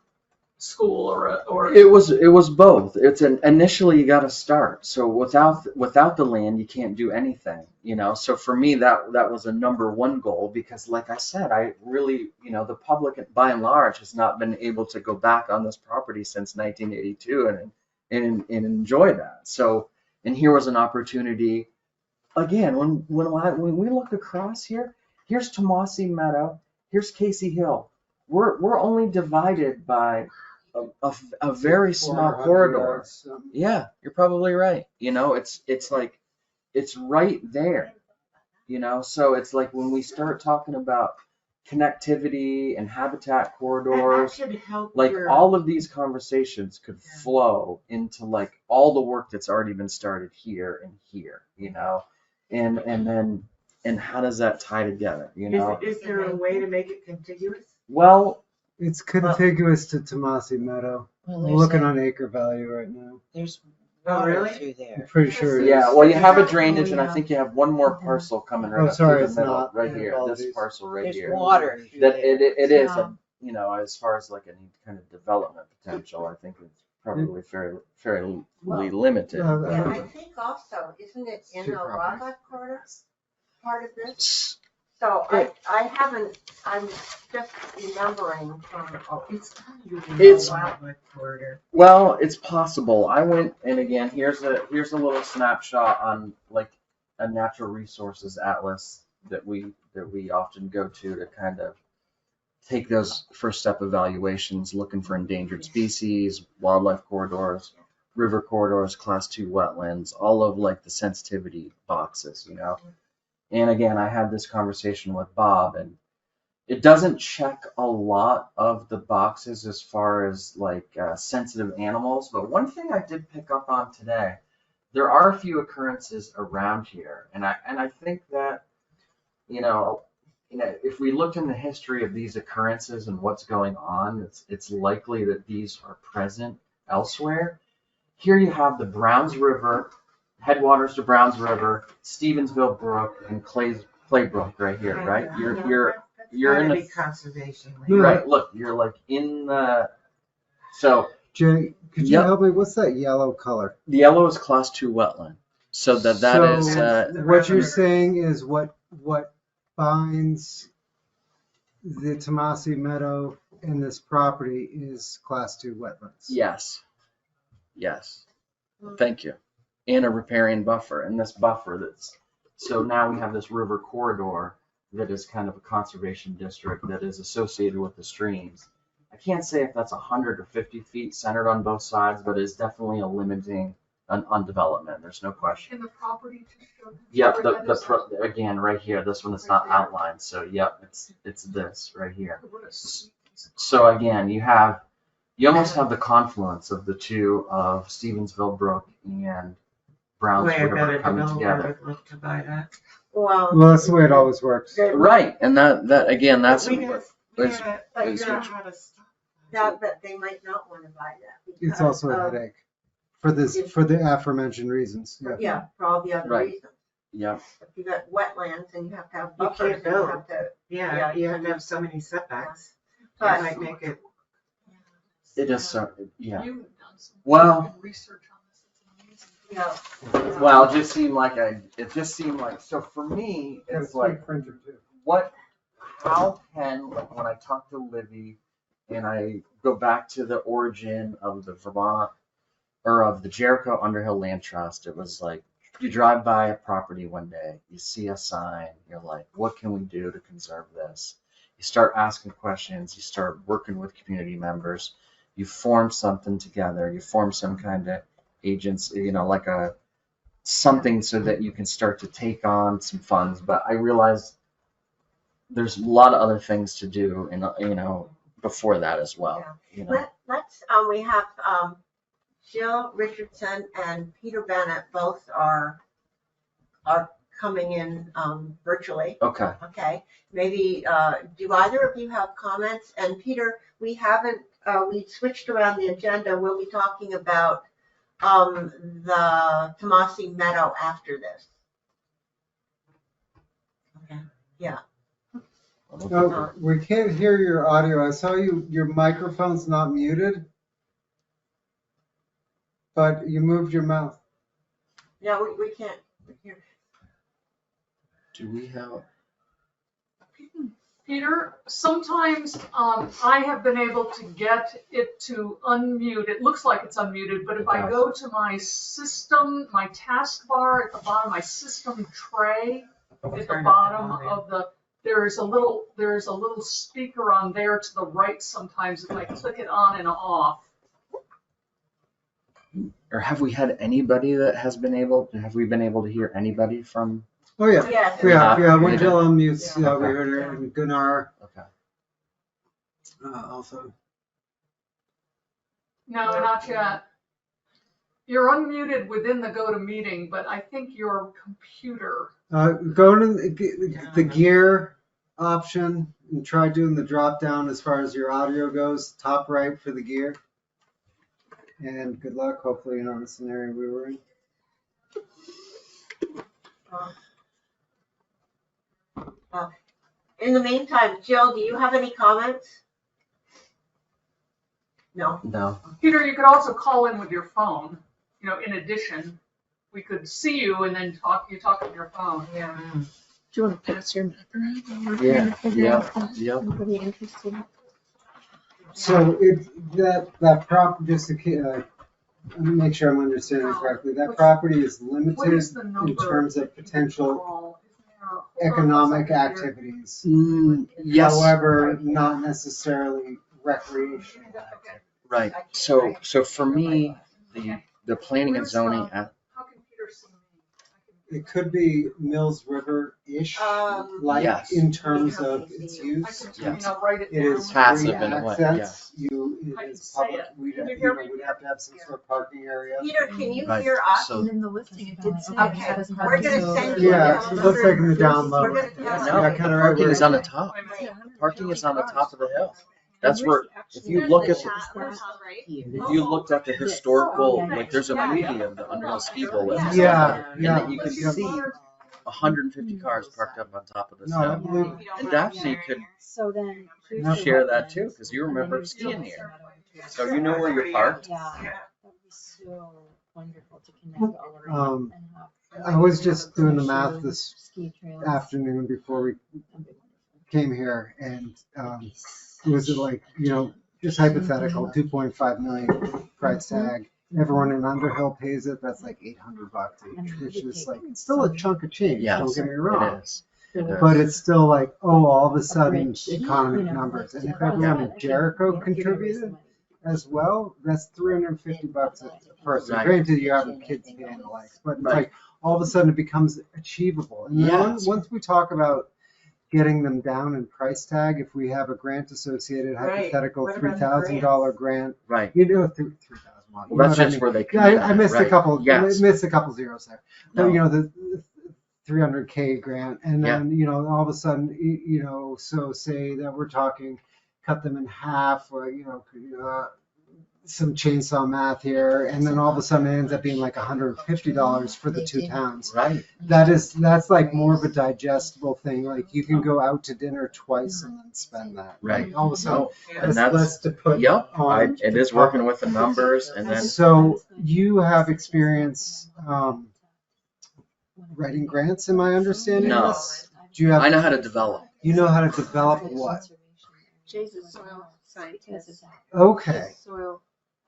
S7: school or
S3: It was both. Initially you got to start. So without the land you can't do anything, so for me that was a number one goal, because like I said, I really, the public by and large has not been able to go back on this property since 1982 and enjoy that. So, and here was an opportunity again, when we look across here, here's Tomasi Meadow, here's Casey Hill. We're only divided by a very small corridor. Yeah, you're probably right. It's like, it's right there, so it's like when we start talking about connectivity and habitat corridors, like all of these conversations could flow into like all the work that's already been started here and here, and how does that tie together,
S10: Is there a way to make it contiguous?
S3: Well,
S2: it's contiguous to Tomasi Meadow. We're looking on acre value right now.
S5: There's water through there.
S2: I'm pretty sure.
S3: Yeah, well, you have a drainage, and I think you have one more parcel coming right up through the middle,
S2: not.
S3: right here. This parcel right
S5: There's
S3: here.
S5: water through
S3: That
S5: there.
S3: it is, as far as like any kind of development potential, I think it's probably fairly limited.
S1: And I think also, isn't it in the wildlife corridor, part of this? So I'm just remembering from,
S10: It's wildlife corridor.
S3: Well, it's possible. I went, and again, here's a little snapshot on like a natural resources atlas that we often go to kind of take those first step evaluations, looking for endangered species, wildlife corridors, river corridors, class 2 wetlands, all of like the sensitivity boxes, And again, I had this conversation with Bob, and it doesn't check a lot of the boxes as far as like sensitive animals. But one thing I did pick up on today, there are a few occurrences around here, and I think that you know, if we looked in the history of these occurrences and what's going on, it's likely that these are present elsewhere. Here you have the Browns River, headwaters to Browns River, Stevensville Brook, and Clay Brook right here, right? You're in
S10: Gotta be
S3: the
S10: conservation.
S3: right. Look, you're like in the. So
S2: Jay, could you
S3: Yep.
S2: help me? What's that yellow color?
S3: the yellow is class 2 wetland. So that is
S2: So what you're saying is what binds the Tomasi Meadow and this property is class 2 wetlands.
S3: yes. Thank you. And a riparian buffer, and this buffer so now we have this river corridor that is kind of a conservation district that is associated with the streams. I can't say if that's 100 or 50 feet centered on both sides, but it's definitely a limiting on development. There's no question.
S7: In the property to show.
S3: Yep,
S7: where that is?
S3: again, right here, this one is
S7: Right
S3: not
S7: there.
S3: outlined, so yep, it's this right here.
S7: What a sweet piece of
S3: So again, you almost have the confluence of the two of Stevensville Brook and Browns
S10: Way a
S3: River
S10: better
S3: coming together.
S10: developer would look to buy that.
S1: Well,
S2: Well, that's the way it always works.
S3: Right, and that again, that's
S10: We gotta
S3: is-
S10: figure
S3: is-
S10: out how to stop
S1: that, but they might not want to buy that.
S2: It's
S1: because
S2: also a
S1: of-
S2: headache for the aforementioned reasons. Yeah.
S1: Yeah, for all the other
S3: Right.
S1: reasons.
S3: yeah.
S1: If you got wetlands and you have to have
S10: You
S1: buffers,
S10: can't
S1: and you
S10: build.
S1: have to,
S10: Yeah,
S1: Yeah.
S10: you have to have so many setbacks.
S1: but
S10: That might make it.
S3: It is so yeah.
S7: You've done some
S3: Well-
S7: good research on this. It's amazing.
S1: yeah.
S3: Well, it just seemed like so for me,
S2: Got a
S3: it's like
S2: sweet printer too.
S3: how can, like, when I talk to Livy and I go back to the origin of the Vermont or of the Jericho Underhill Land Trust, it was like you drive by a property one day, you see a sign, you're like, what can we do to conserve this? You start asking questions, you start working with community members, you form something together, you form some kind of agency, like something so that you can start to take on some funds. But I realize there's a lot of other things to do, and before that as well.
S1: Let's, we have, Jill Richardson and Peter Bennett both are coming in, virtually.
S3: Okay.
S1: Okay, maybe, do either of you have comments? And Peter, we haven't, we switched around the agenda. We'll be talking about, the Tomasi Meadow after this. Okay, yeah.
S2: Oh, we can't hear your audio. I saw your microphone's not muted, but you moved your mouth.
S1: Yeah, we can't hear.
S3: Do we have?
S7: Peter, sometimes I have been able to get it to unmute. It looks like it's unmuted, but if I go to my system, my taskbar at the bottom, my system tray at the bottom of there is a little speaker on there to the right sometimes if I click it on and off.
S3: Or have we had anybody that have we been able to hear anybody from?
S2: Oh, yeah.
S1: Yes.
S2: Yeah, when Jill unmutes, yeah, we heard her, and Gunnar,
S3: Okay.
S2: also.
S7: No, not yet. You're unmuted within the GoToMeeting, but I think your computer.
S2: Go to the gear option and try doing the drop down as far as your audio goes, top right for the gear. And good luck. Hopefully you're not in the scenario we were in.
S1: In the meantime, Jill, do you have any comments? No.
S3: No.
S7: Peter, you could also call in with your phone. In addition, we could see you and then you talk on your phone.
S10: Yeah.
S5: Do you want to pass your map around? while we're
S3: Yeah,
S5: trying to figure
S3: yeah,
S5: out what
S3: yeah.
S5: Anybody interested?
S2: So that prop, just to let me make sure I'm understanding correctly. That property is
S7: What
S2: limited
S7: is the number?
S2: in terms of potential
S7: Call? Isn't there
S2: economic activities.
S3: Yes.
S2: However, not necessarily recreational.
S7: Okay.
S3: Right. So for me, the planning and zoning.
S7: How can Peter see me?
S2: It could be Mills River ish,
S1: Like,
S3: Yes.
S2: in terms of its use.
S7: I could,
S3: Yes.
S7: write it
S2: It
S7: down.
S2: is
S3: Passive
S2: free
S3: in a way,
S2: access. It
S7: I can
S2: is
S7: say
S2: public.
S7: it.
S2: We'd,
S7: Can you
S2: you
S7: hear
S2: know,
S7: me?
S2: we'd have to have some sort of parking area.
S1: Peter, can you
S3: Right.
S1: hear us?
S3: So-
S6: And in the listing, it did say.
S1: Okay,
S6: it has
S1: we're gonna
S6: parking.
S1: send you.
S2: Yeah, it looks like in the down low.
S1: We're gonna
S3: Yeah,
S1: tell
S3: no,
S2: Yeah,
S3: the
S2: kinda right
S3: parking
S2: where-
S3: is on the top.
S7: Wait a minute.
S3: Parking is on the top of the hill. That's
S6: And
S3: where,
S6: where's the
S3: if you
S6: actual-
S3: look at,
S4: chat on top, right?
S3: if you looked at the historical,
S6: Yeah, yeah.
S3: like there's a movie of the Underhill ski bowl lift.
S2: Yeah,
S3: And
S2: yeah.
S3: that you can see 150 cars parked up on top of this
S2: No, I
S3: hill.
S2: believe,
S3: And Daphne could
S6: So then. here's
S2: Yeah.
S6: the
S3: share that
S6: wetlands,
S3: too, because you
S6: and then
S3: remember
S6: here's the
S3: skiing
S6: wetlands
S3: here.
S6: that are-
S3: So you know where you're parked.
S6: Yeah, that would be so wonderful to connect all around
S2: Um,
S6: and have.
S2: I was just doing the math this
S6: Ski trails.
S2: afternoon before we
S6: That'd be wonderful.
S2: came here, and it was like, you know, just hypothetical, 2.5 million price tag. Everyone in Underhill pays it. That's like $800 each, which is like, it's still a chunk of change.
S3: Yes,
S2: Don't get me
S3: it
S2: wrong.
S3: is. It is.
S2: But it's still like, oh, all of a sudden,
S6: bridge,
S2: economic
S6: you know,
S2: numbers.
S6: like
S2: And if
S6: to-
S2: everyone
S6: Yeah.
S2: in Jericho
S6: Give it away
S2: contributed
S6: somebody.
S2: as well, that's $350 a person.
S3: Right.
S2: Granted, you have kids paying the likes, but it's
S3: Right.
S2: like, all of a sudden it becomes achievable. And then
S3: Yes.
S2: once we talk about getting them down in price tag, if we have a grant associated
S1: Right.
S2: hypothetical
S1: What about the
S2: $3,000 grant,
S3: Right.
S2: you know, 3,000.
S3: Well, that's just where they come
S2: Yeah, I missed a
S3: right.
S2: couple.
S3: Yes.
S2: I missed a couple zeros there. But
S3: No.
S2: you know, the 300K grant, and then you know, all of a sudden, you know, so say that we're talking, cut them in half, or you know, some chainsaw math here, and then all of a sudden it ends up being like $150 for the two towns.
S3: Right.
S2: That's like more of a digestible thing. Like you can go out to dinner twice and then spend that.
S3: Right.
S2: Like, all of a sudden,
S3: No, and
S2: it's
S3: that's,
S2: less to put
S3: yep,
S2: on.
S3: it is working with the numbers and then,
S2: So you have experience writing grants, am I understanding
S3: No.
S2: this? Do you have?
S3: I know how to develop.
S2: You know how to develop what?
S4: Jay's a soil scientist.
S2: Okay.
S4: Soil.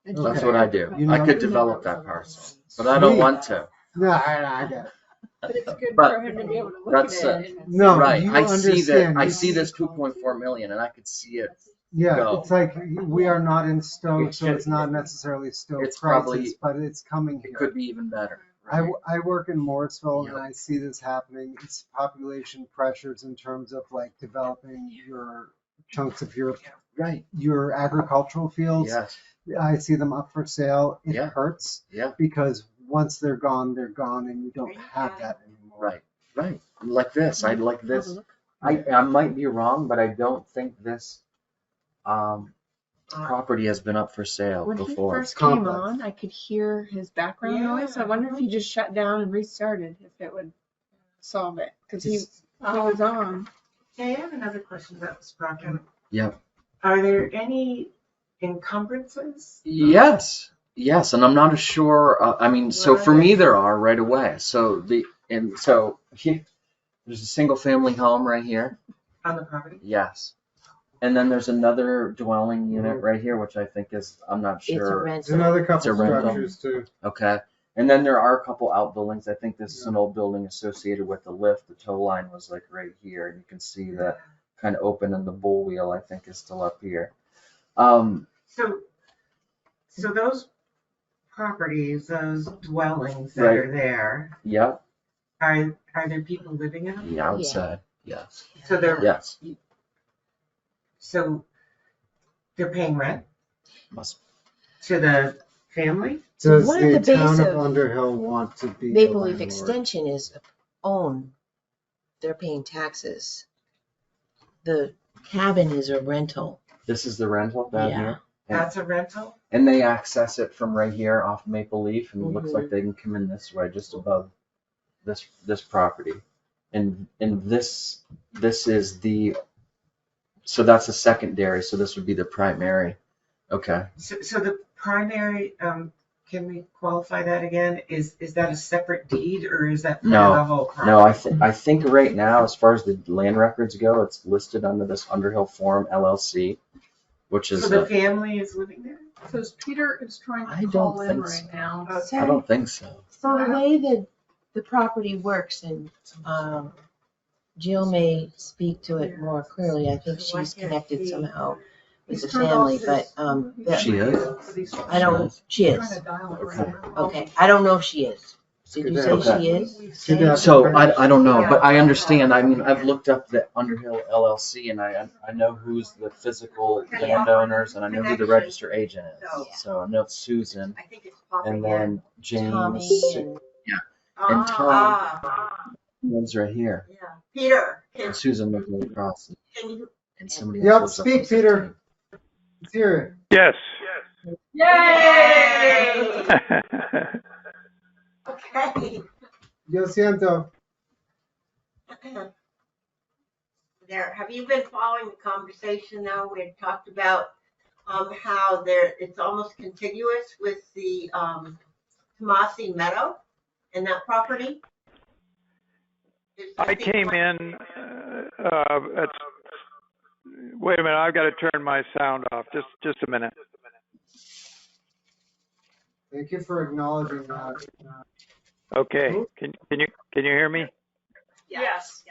S3: That's
S2: Okay.
S3: what I do.
S2: You
S3: I
S2: know-
S3: could develop that parcel, but I don't
S2: Sweet.
S3: want to.
S2: No, I get it.
S4: But it's good
S3: But
S4: for him to be able to look
S3: that's
S4: at it. and-
S2: No,
S3: Right,
S2: you
S3: I see that,
S2: understand.
S3: I see this 2.4 million and I could see it.
S2: Yeah,
S3: go.
S2: it's like we are not in Stowe,
S3: It
S2: so
S3: should-
S2: it's not necessarily Stowe
S3: it's
S2: prices,
S3: probably-
S2: but it's coming
S3: It
S2: here.
S3: could be even better.
S2: I work in Morrisville and
S3: Yep.
S2: I see this happening. It's population pressures in terms of like developing your chunks of
S3: Right,
S2: your agricultural fields.
S3: yes,
S2: I see them up for sale. It
S3: Yeah.
S2: hurts
S3: yeah,
S2: because once they're gone, and you don't have that anymore.
S3: right, right. Like this, I like this. I might be wrong, but I don't think this, property has been up for sale
S4: When he
S3: before.
S4: first came
S2: Complex.
S4: on, I could hear his background noise. I wonder if he just shut down and restarted, if it would solve it, because he was on.
S10: Okay, I have another question about this property.
S3: Yep.
S10: Are there any encumbrances?
S3: Yes, yes, and I'm not sure, I mean, so for me, there are right away. So there's a single family home right here.
S10: On the property?
S3: Yes. And then there's another dwelling unit right here, which I think is, I'm not
S5: It's a
S3: sure.
S2: There's
S5: rental.
S2: another
S3: It's a
S2: couple
S3: rental.
S2: structures too.
S3: Okay. And then there are a couple outbuildings. I think this is an old building associated with the lift. The tow line was like right here. And you can see that kind of open and the bull wheel, I think, is still up here.
S10: So those properties, those dwellings that
S3: Right.
S10: are there,
S3: Yep.
S10: are there people living in them?
S3: The outside. Yes.
S10: So
S3: Yes.
S10: so they're paying rent
S3: Must.
S10: to the family?
S2: Does
S5: one at
S2: the
S5: the
S2: town
S5: base
S2: of
S5: of
S2: Underhill want to be the
S5: Maple Leaf
S2: landlord?
S5: Extension is owned. They're paying taxes. The cabin is a rental.
S3: This is the rental down
S5: Yeah.
S3: here.
S10: That's a rental?
S3: And they access it from right here off Maple Leaf, and it looks
S5: Mhm.
S3: like they can come in this way, just above this property. And this is so that's a secondary, so this would be the primary. Okay.
S10: So the primary, can we qualify that again? Is that a separate deed or is that part of the whole property?
S3: No, I think right now, as far as the land records go, it's listed under this Underhill Farm LLC, which is,
S10: So the family is living there?
S7: Because Peter is trying
S3: I
S7: to
S3: don't
S7: call in
S3: think
S7: right
S3: so.
S7: now.
S3: I don't think so.
S5: So the way that the property works, and Jill may speak to it more clearly, I think she's connected somehow with the family, but
S3: She is.
S5: I don't, she is.
S7: Trying to dial it right
S3: Okay.
S7: now.
S5: Okay, I don't know if she is. Did you
S2: Good
S5: say
S2: to have-
S5: she is?
S2: It's good to have
S3: So
S2: the
S3: I don't know, but I understand. I mean, I've looked up the Underhill LLC and I know who's the physical landowners and I know who the register agent is. So I know it's Susan
S1: I think it's popping
S3: and
S1: in.
S3: then James.
S5: Tommy and
S3: and Tom.
S1: Ah,
S3: One's right here.
S1: yeah. Peter,
S3: And Susan looking across.
S1: can you,
S3: And somebody
S2: Yep,
S3: else lives up
S2: speak,
S3: on
S2: Peter. Let's hear it.
S11: Yes.
S7: Yay!
S1: okay.
S2: Yo siento.
S1: There, have you been following the conversation now? We had talked about how it's almost contiguous with the Tomasi Meadow and that property.
S11: I came in, wait a minute, I've got to turn my sound off. Just a minute.
S2: Thank you for acknowledging that.
S11: Okay. Can you hear me?
S4: Yes.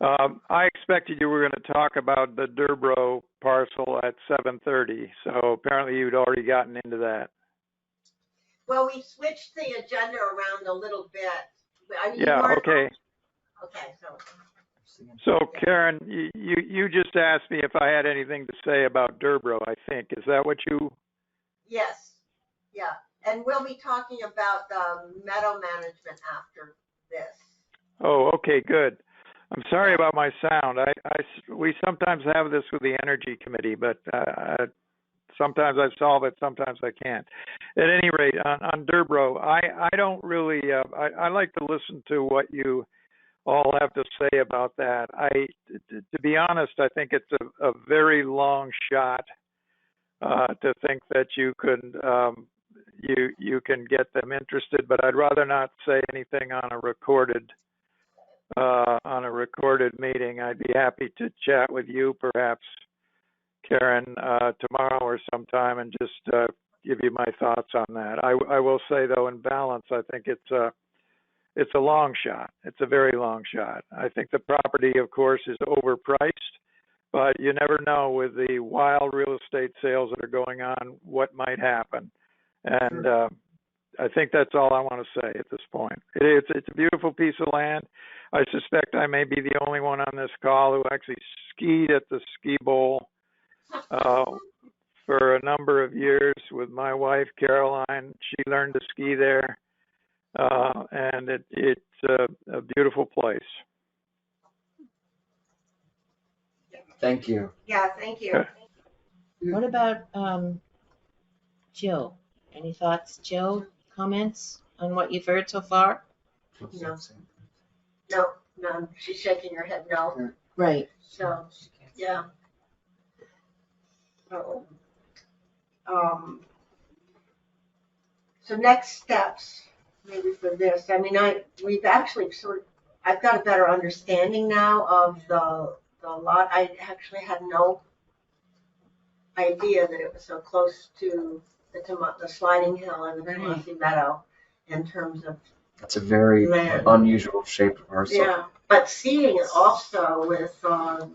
S11: I expected you were going to talk about the Durbrow parcel at 7:30, so apparently you'd already gotten into that.
S1: Well, we switched the agenda around a little bit. I mean,
S11: Yeah, okay.
S1: Okay,
S11: So Karen, you just asked me if I had anything to say about Durbrow, I think. Is that what you?
S1: yes, yeah. And we'll be talking about the meadow management after this.
S11: Oh, okay, good. I'm sorry about my sound. We sometimes have this with the Energy Committee, but sometimes I solve it, sometimes I can't. At any rate, on Durbrow, I don't really, I like to listen to what you all have to say about that. To be honest, I think it's a very long shot to think that you can get them interested, but I'd rather not say anything on a recorded meeting. I'd be happy to chat with you, perhaps, Karen, tomorrow or sometime, and just give you my thoughts on that. I will say, though, in balance, I think it's a long shot. It's a very long shot. I think the property, of course, is overpriced, but you never know with the wild real estate sales that are going on what might happen. And I think that's all I want to say at this point. It's a beautiful piece of land. I suspect I may be the only one on this call who actually skied at the ski bowl for a number of years with my wife, Caroline. She learned to ski there, and it's a beautiful place.
S3: Thank you.
S1: Yeah, thank you.
S5: what about Jill? Any thoughts, Jill? Comments on what you've heard so far?
S1: No. No, none. She's shaking her head no.
S5: Right.
S1: So, yeah. So, so next steps, maybe for this. I mean, we've actually I've got a better understanding now of the lot. I actually had no idea that it was so close to the sliding hill and the Tomasi Meadow in terms of
S3: That's a very
S1: land.
S3: unusual shaped parcel.
S1: Yeah, but seeing it also with the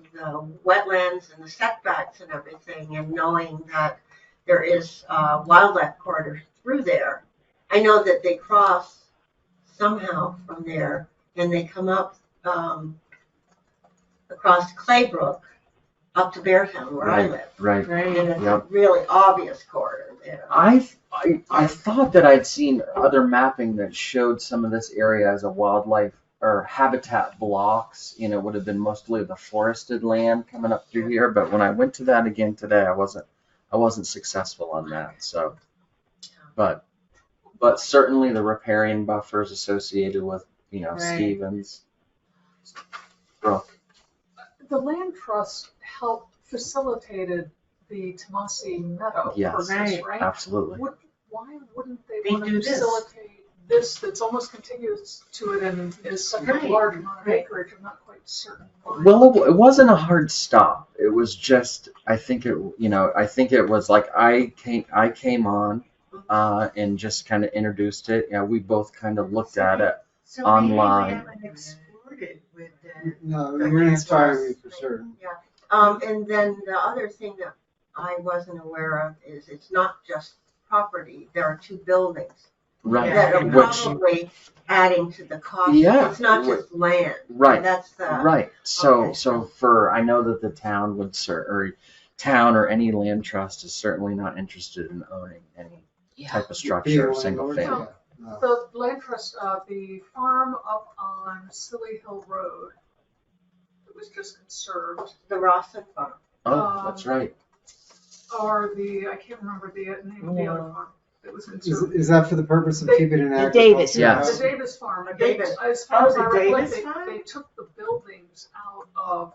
S1: wetlands and the setbacks and everything, and knowing that there is wildlife corridor through there. I know that they cross somehow from there, and they come up across Claybrook up to Beartown, where I live.
S3: Right.
S1: And it's
S3: Yep.
S1: a really obvious corridor there.
S3: I thought that I'd seen other mapping that showed some of this area as a wildlife or habitat blocks. You know, it would have been mostly the forested land coming up through here. But when I went to that again today, I wasn't successful on that. So, but certainly the riparian buffers associated with Stevens Brook.
S7: The land trust facilitated the Tomasi Meadow
S3: Yes,
S7: purchase, right?
S3: absolutely.
S7: Why wouldn't they
S1: They
S7: want to
S1: do this.
S7: facilitate this that's almost contiguous to it and is such a large amount of acreage? I'm not quite certain. why.
S3: Well, it wasn't a hard stop. It was just, I think it was like I came on and just kind of introduced it. You know, we both kind of looked at it
S1: So
S3: online.
S1: maybe they haven't explored it with
S2: No, you're gonna inspire me for certain.
S1: and then the other thing that I wasn't aware of is it's not just property. There are two buildings
S3: Right.
S1: that are
S3: Which,
S1: probably adding to the cost.
S3: Yeah.
S1: It's not just land.
S3: right.
S1: That's the.
S3: Right. So,
S1: Okay.
S3: so for, I know that the town would or town or any land trust is certainly not interested in owning any type of
S2: Be a
S3: structure, single
S2: landlord,
S3: family.
S2: yeah.
S7: The land trust, the farm up on Silly Hill Road, it was just conserved.
S1: The Rawson Farm.
S3: Oh, that's right.
S7: Or I can't remember the name of the other
S5: No.
S7: farm that was conserved.
S2: Is that for the purpose of keeping an
S5: The
S2: agriculture?
S5: Davis.
S3: Yes.
S7: The Davis farm.
S1: Davis.
S7: As far as I
S10: the
S7: recollect,
S10: Davis farm?
S7: they took the buildings out of,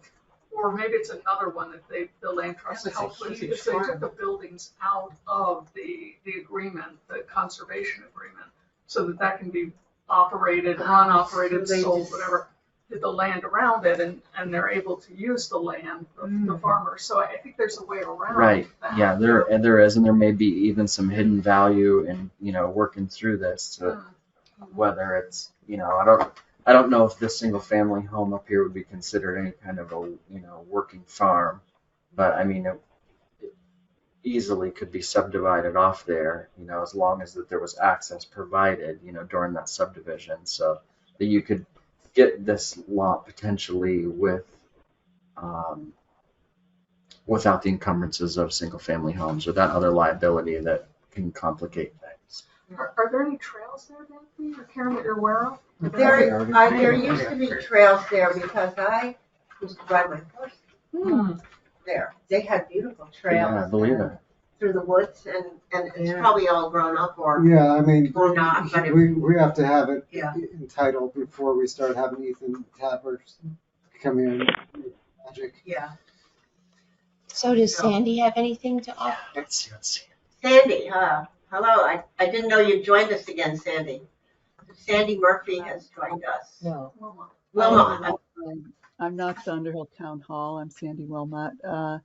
S7: or maybe it's another one that the land trust
S10: That was a
S7: helped with,
S10: huge
S7: because they took
S10: farm.
S7: the buildings out of the agreement, the conservation agreement, so that can be operated, unoperated,
S10: So they
S7: sold,
S10: just-
S7: whatever. Did the land around it, and they're able to use the land, the farmers. So I think there's a way around
S3: Right.
S7: that.
S3: Yeah, there is, and there may be even some hidden value in, working through this to whether it's, I don't know if this single family home up here would be considered any kind of a, working farm, but I mean, it easily could be subdivided off there, as long as that there was access provided, during that subdivision, so that you could get this lot potentially without the encumbrances of single family homes or that other liability that can complicate things.
S7: Are there any trails there, Nancy or Karen, that you're aware of?
S1: There used to be trails there because I used to ride my horse there. They had beautiful trails.
S3: Yeah, I believe it.
S1: Through the woods, and it's probably all grown up or.
S2: Yeah, I mean,
S1: Or not, but
S2: we have to have it
S1: Yeah.
S2: entitled before we start having Ethan Tappers come in and make magic.
S1: Yeah.
S5: So does Sandy have anything to offer?
S3: Let's see.
S1: Sandy, hello. I didn't know you joined us again, Sandy. Sandy Murphy has joined us.
S5: No.
S1: Wilma.
S12: I'm not the Underhill Town Hall. I'm Sandy Wilmot. I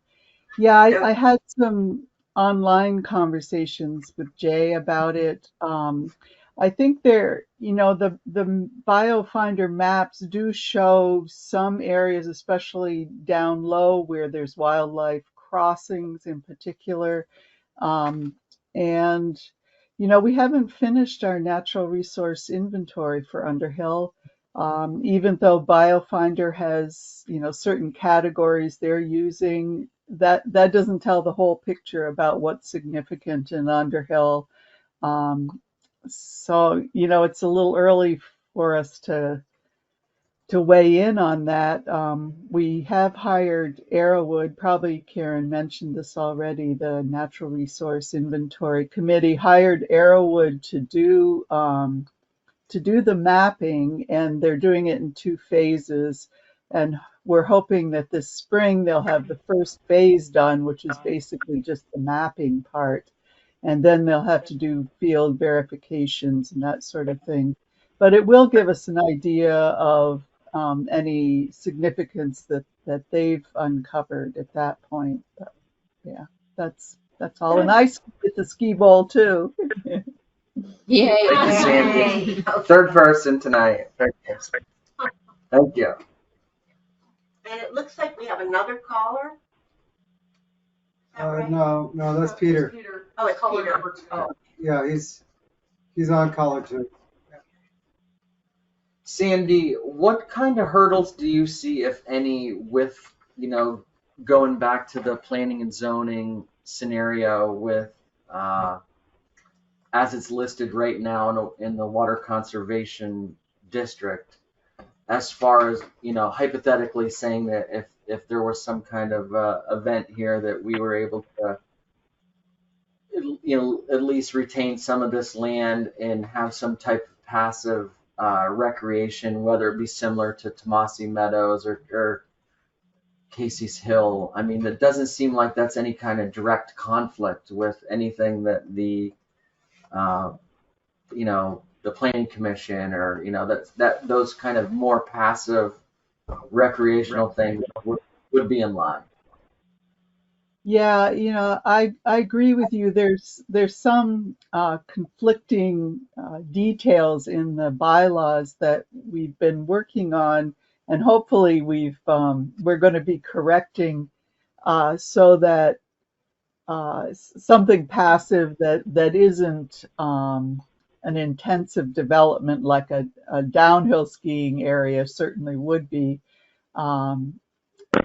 S12: had some online conversations with Jay about it. I think the BioFinder maps do show some areas, especially down low, where there's wildlife crossings in particular. And we haven't finished our natural resource inventory for Underhill. Even though BioFinder has, certain categories they're using, that doesn't tell the whole picture about what's significant in Underhill. So, it's a little early for us to weigh in on that. We have hired Arrowwood, probably Karen mentioned this already, the Natural Resource Inventory Committee hired Arrowwood to do the mapping, and they're doing it in 2 phases. And we're hoping that this spring they'll have the first phase done, which is basically just the mapping part. And then they'll have to do field verifications and that sort of thing. But it will give us an idea of any significance that they've uncovered at that point. But yeah, that's all. And I at the ski bowl too.
S5: Yay.
S3: Thank you, Sandy. Third person tonight. Thank you.
S1: And it looks like we have another caller. Is that right?
S2: No, that's Peter.
S1: Oh, it's
S7: Caller
S1: Peter.
S7: number 2.
S1: Oh.
S2: Yeah, he's on caller too.
S3: Sandy, what kind of hurdles do you see, if any, with, going back to the planning and zoning scenario with, as it's listed right now in the water conservation district, as far as, hypothetically saying that if there was some kind of event here that we were able to, at least retain some of this land and have some type of passive recreation, whether it be similar to Tomasi Meadows or Casey's Hill. I mean, it doesn't seem like that's any kind of direct conflict with anything that the planning commission or, that those kind of more passive recreational things would be in line.
S12: Yeah, I agree with you. There's some conflicting details in the bylaws that we've been working on, and hopefully we're going to be correcting so that something passive that isn't an intensive development like a downhill skiing area certainly would be.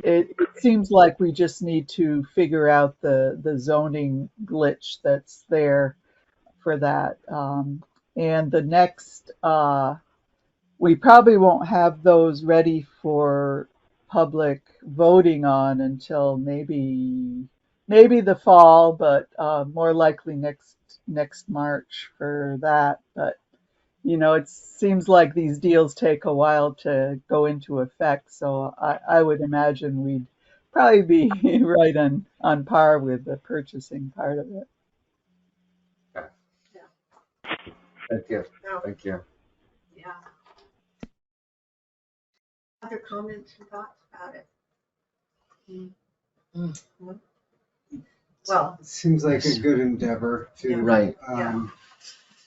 S12: It seems like we just need to figure out the zoning glitch that's there for that. And the next, we probably won't have those ready for public voting on until maybe the fall, but more likely next March for that. But it seems like these deals take a while to go into effect, so I would imagine we'd probably be right on par with the purchasing part of it.
S3: Thank you.
S1: No.
S3: Thank you.
S1: Yeah. Other comments and thoughts about it? No? Well,
S2: It seems like a good endeavor to
S3: Right.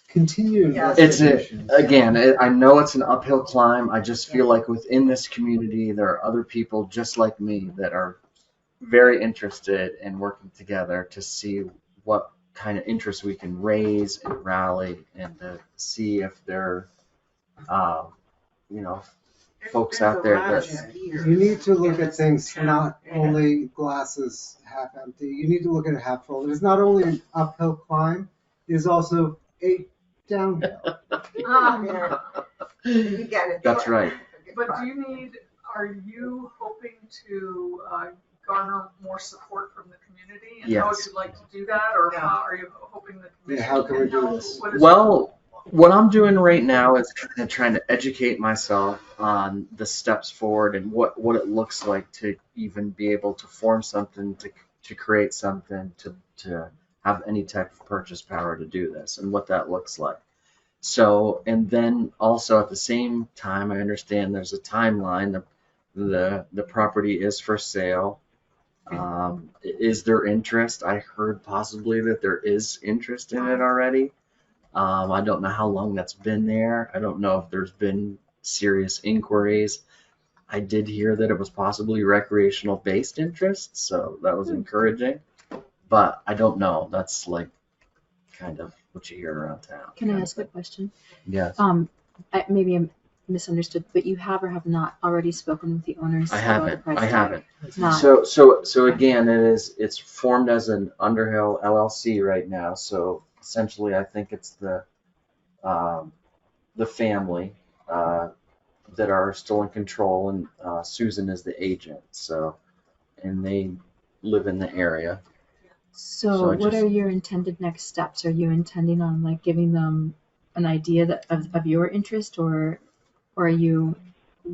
S2: continue
S1: Yeah.
S2: investigations.
S3: I know it's an uphill climb. I just feel like within this community, there are other people just like me that are very interested in working together to see what kind of interest we can raise and rally, and to see if there are, folks out there that
S2: You need to look at things not only glasses half empty. You need to look at it half full. There's not only an uphill climb, there's also a downhill.
S3: That's right.
S7: But are you hoping to garner more support from the community? And how would
S3: Yes.
S7: you like to do that? Or how are you hoping the commission
S2: how can we do
S7: help?
S2: this?
S3: Well, what I'm doing right now is kind of trying to educate myself on the steps forward and what it looks like to even be able to form something, to create something, to have any type of purchase power to do this, and what that looks like. So, and then also at the same time, I understand there's a timeline. The property is for sale. Is there interest? I heard possibly that there is interest in it already. I don't know how long that's been there. I don't know if there's been serious inquiries. I did hear that it was possibly recreational based interest, so that was encouraging. But I don't know. That's like kind of what you hear around town.
S6: Can I ask a question?
S3: Yes.
S6: Maybe I misunderstood, but you have or have not already spoken with the owners?
S3: I
S6: about the
S3: haven't.
S6: price
S3: I
S6: tag?
S3: haven't.
S6: Not.
S3: So again, it's formed as an Underhill LLC right now. So essentially, I think it's the family that are still in control, and Susan is the agent. So, and they live in the area.
S6: So what are your intended next steps? Are you intending on like giving them an idea of your interest, or are you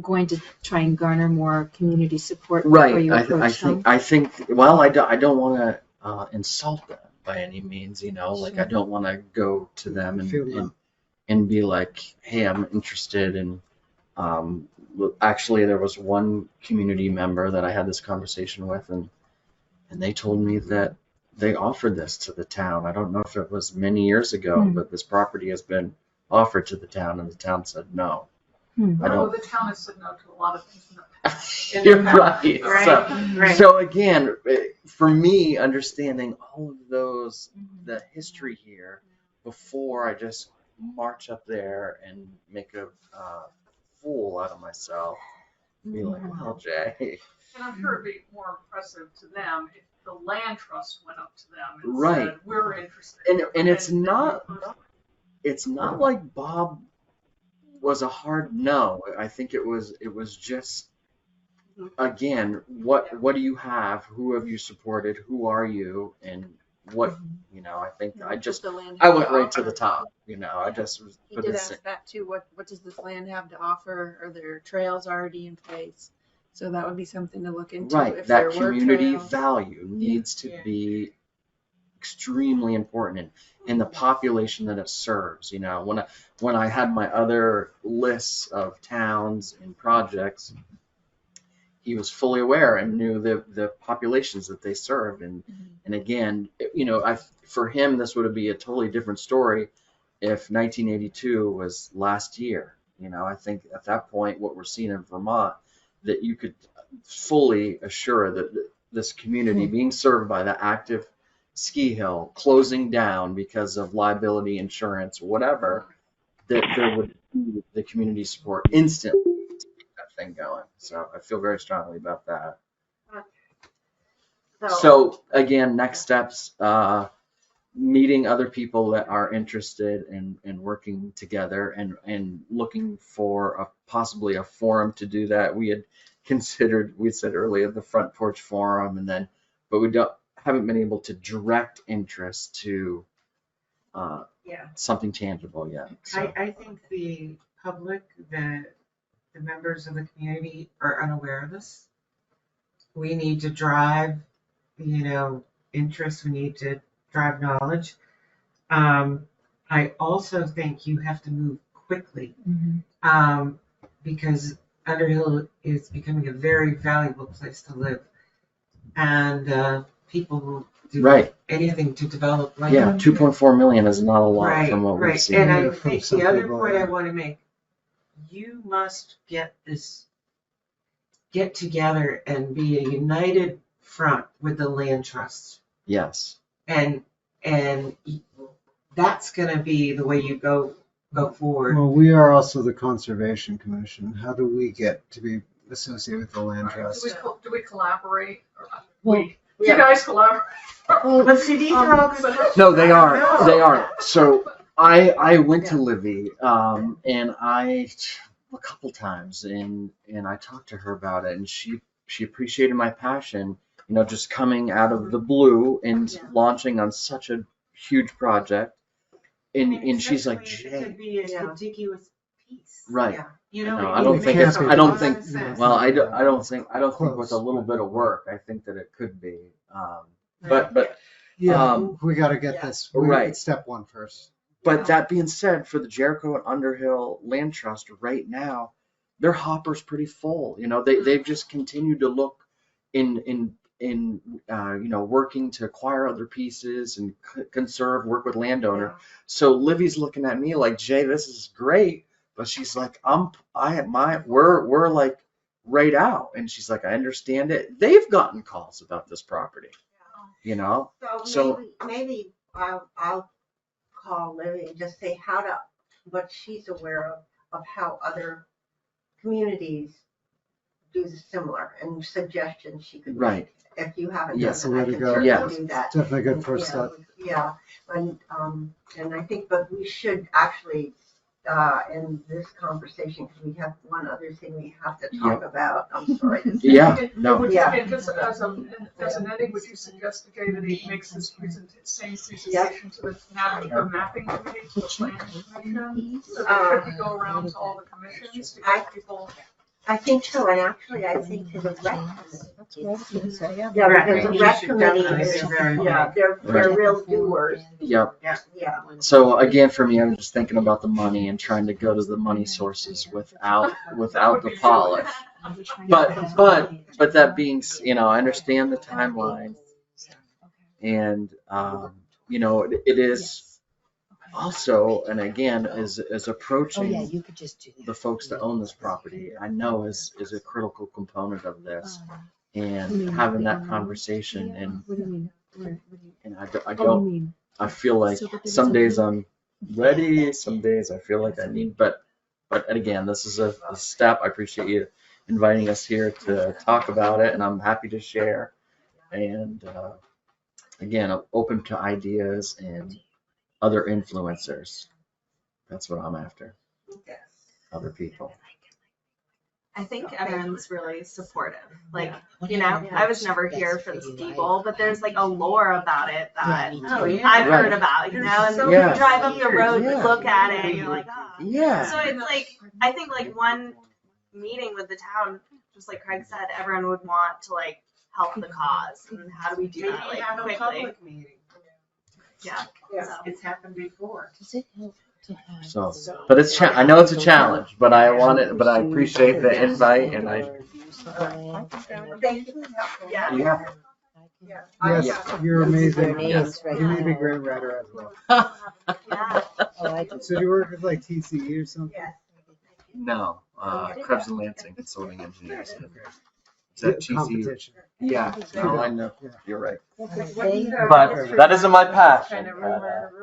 S6: going to try and garner more community support before you approach them?
S3: I think. Well, I don't want to insult them by any means. Like I don't want to go to them and be like, hey, I'm interested in. Actually, there was one community member that I had this conversation with, and they told me that they offered this to the town. I don't know if it was many years ago, but this property has been offered to the town, and the town said no.
S7: The town has said no to a lot of things in the past.
S3: You're right. So again, for me, understanding all of those, the history here, before I just march up there and make a fool out of myself, be like, well, Jay.
S7: And I'm sure it'd be more impressive to them if the land trust went up to them and
S3: Right.
S7: said, we're interested.
S3: And it's not like Bob was a hard no. I think it was just, again, what do you have? Who have you supported? Who are you? And what, I think I went right to the top, I just was.
S13: He did ask that too. What does this land have to offer? Are there trails already in place? So that would be something to look into.
S3: Right,
S13: if
S3: that
S13: there were
S3: community
S13: trails.
S3: value needs to be extremely important in the population that it serves. When I had my other lists of towns and projects, he was fully aware and knew the populations that they served. And again, for him, this would be a totally different story if 1982 was last year. I think at that point, what we're seeing in Vermont, that you could fully assure that this community being served by the active ski hill closing down because of liability insurance or whatever, that there would be the community support instantly to keep that thing going. So I feel very strongly about that. So again, next steps, meeting other people that are interested in working together and looking for possibly a forum to do that. We had considered, we said earlier, the front porch forum, and then, but we haven't been able to direct interest to something tangible yet. So.
S10: I think the public, the members of the community are unaware of this. We need to drive, interest. We need to drive knowledge. I also think you have to move quickly, because Underhill is becoming a very valuable place to live, and people will do anything to develop land.
S3: Yeah, 2.4 million is not a lot from what we've seen.
S10: And I think the other point I want to make, you must get together and be a united front with the land trusts.
S3: Yes.
S10: And that's going to be the way you go forward.
S2: Well, we are also the Conservation Commission. How do we get to be associated with the land trust?
S7: Do we collaborate?
S5: Well,
S7: You guys collaborate.
S10: But see, these are all good.
S3: No, they are. They are. So I went to Livy, and a couple times, and I talked to her about it, and she appreciated my passion, just coming out of the blue and launching on such a huge project. And she's like,
S10: Jay, it could be a contiguous piece.
S3: Right.
S10: Yeah.
S3: No, I don't think well, I don't think with a little bit of work, I think that it could be. But
S2: we got to get this
S3: right.
S2: Step one first.
S3: But that being said, for the Jericho and Underhill Land Trust right now, their hopper's pretty full. They've just continued to look in working to acquire other pieces and conserve, work with landowner. Yeah. So Livy's looking at me like, Jay, this is great, but she's like, we're like right out, and she's like, I understand it. They've gotten calls about this property,
S1: So maybe I'll call Livy and just say what she's aware of how other communities do similar, and suggestions she could make. If you haven't done it, I can certainly do that.
S2: Definitely a good first step.
S1: Yeah, and I think, but we should actually in this conversation, because we have one other thing we have to talk about. I'm sorry.
S7: As an edit, would you suggest to Jay that he makes this same presentation to the mapping committee, to the planning commission? So that we go around to all the commissions to get people.
S1: I think so, and actually, I think to the rec committee.
S10: Yeah,
S1: because the rec committee they're real doers.
S3: Yep.
S1: Yeah.
S3: So again, for me, I'm just thinking about the money and trying to go to the money sources without the polish. But that being, I understand the timeline, and it is. Also, and again, is approaching the folks that own this property, I know is a critical component of this, and having that conversation, and I feel like some days I'm ready, some days I feel like I need, but again, this is a step. I appreciate you inviting us here to talk about it, and I'm happy to share, and again, I'm open to ideas and other influencers. That's what I'm after.
S1: Yes.
S3: Other people.
S4: I think everyone's really supportive. I was never here for the steeple, but there's a lore about it that I've heard about, and so you drive up the road, you look at it, and you're like, oh. So it's I think one meeting with the town, just like Craig said, everyone would want to help the cause, and how do we do that
S10: have
S4: quickly?
S10: a public meeting.
S4: Yeah.
S10: It's happened before.
S5: Does it help to have?
S3: So, but I know it's a challenge, but I want it. But I appreciate the invite, and I.
S1: Thank you.
S3: Yeah.
S2: Yes, you're amazing.
S5: Yes.
S2: You need to be a grant writer as well. So do you work with TCE or something?
S1: Yes.
S3: No, Krebs and Lansing Consulting Engineers. Is that TCE?
S2: Competition.
S3: Yeah, no, I know, you're right.
S5: They-
S3: But that isn't my passion.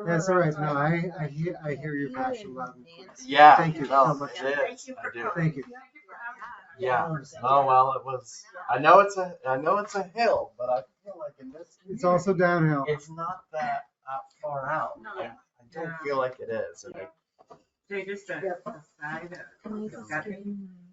S2: That's all right. No, I hear your passion loud and clear.
S3: Yeah.
S2: Thank you
S3: no,
S2: so much.
S3: It is. I do.
S2: Thank you.
S3: Yeah. Oh well, it was. I know it's a hill, but I feel like in this.
S2: It's also downhill.
S3: It's not that far out. I don't feel like it is. And
S10: They just aside,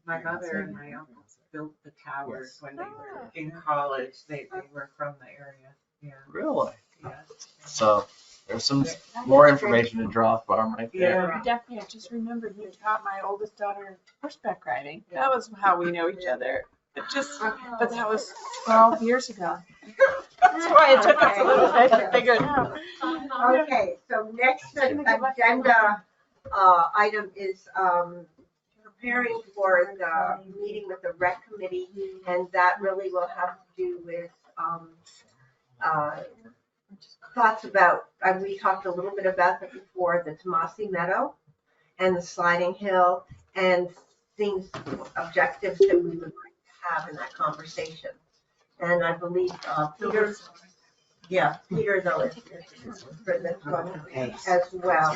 S10: my mother and my uncle built the towers when they were in college. They were from the area. Yeah.
S3: Really?
S10: Yeah.
S3: So there's some more information to draw from right there.
S13: Definitely, I just remembered you taught my oldest daughter horseback riding. That was how we know each other. But that was 12 years ago. That's why it took us a little bit to figure it out.
S1: Okay, so next agenda item is preparing for the meeting with the rec committee, and that really will have to do with thoughts about, we talked a little bit about that before, the Tomasi Meadow and the sliding hill, and things, objectives that we would like to have in that conversation. And I believe Peter though is for this one as well.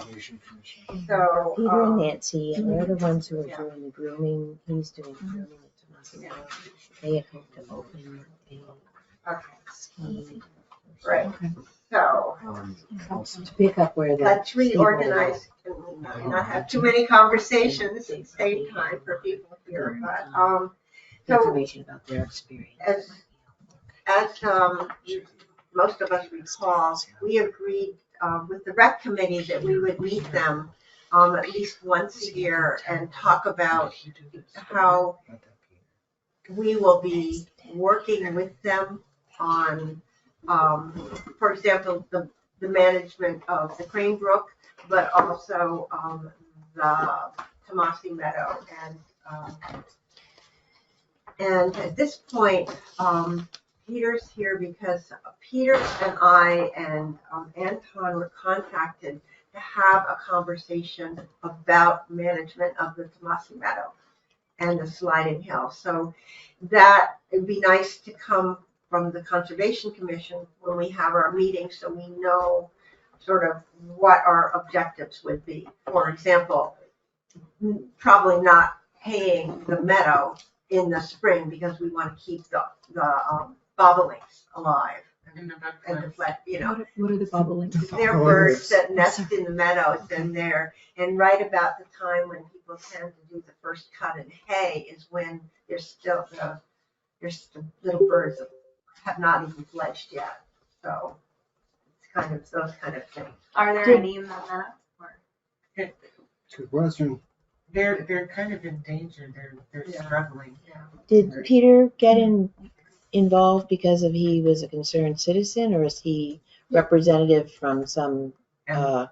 S1: So
S5: Peter and Nancy, and they're the ones who are doing the grooming. He's doing the grooming at Tomasi Meadow. They had hoped to open a ski.
S1: Right. So
S5: to pick up where the
S1: let's reorganize and not have too many conversations and save time for people here. But so
S5: information about their experience.
S1: As most of us recall, we agreed with the rec committee that we would meet them at least once a year and talk about how we will be working with them on, for example, the management of the Crane Brook, but also the Tomasi Meadow. And at this point, Peter's here because Peter and I and Anton were contacted to have a conversation about management of the Tomasi Meadow and the sliding hill. So that it'd be nice to come from the Conservation Commission when we have our meeting, so we know sort of what our objectives would be. For example, probably not haying the meadow in the spring because we want to keep the bobolinks alive and deflect,
S6: What are the bobolinks?
S1: They're birds that nest in the meadows, and right about the time when people tend to do the first cut in hay is when there's still the little birds that have not even fledged yet. So it's kind of those kind of things.
S4: Are there any in that meadow?
S2: Good question.
S10: They're kind of in danger. They're struggling.
S5: Did Peter get involved because he was a concerned citizen, or is he representative from some?
S2: No,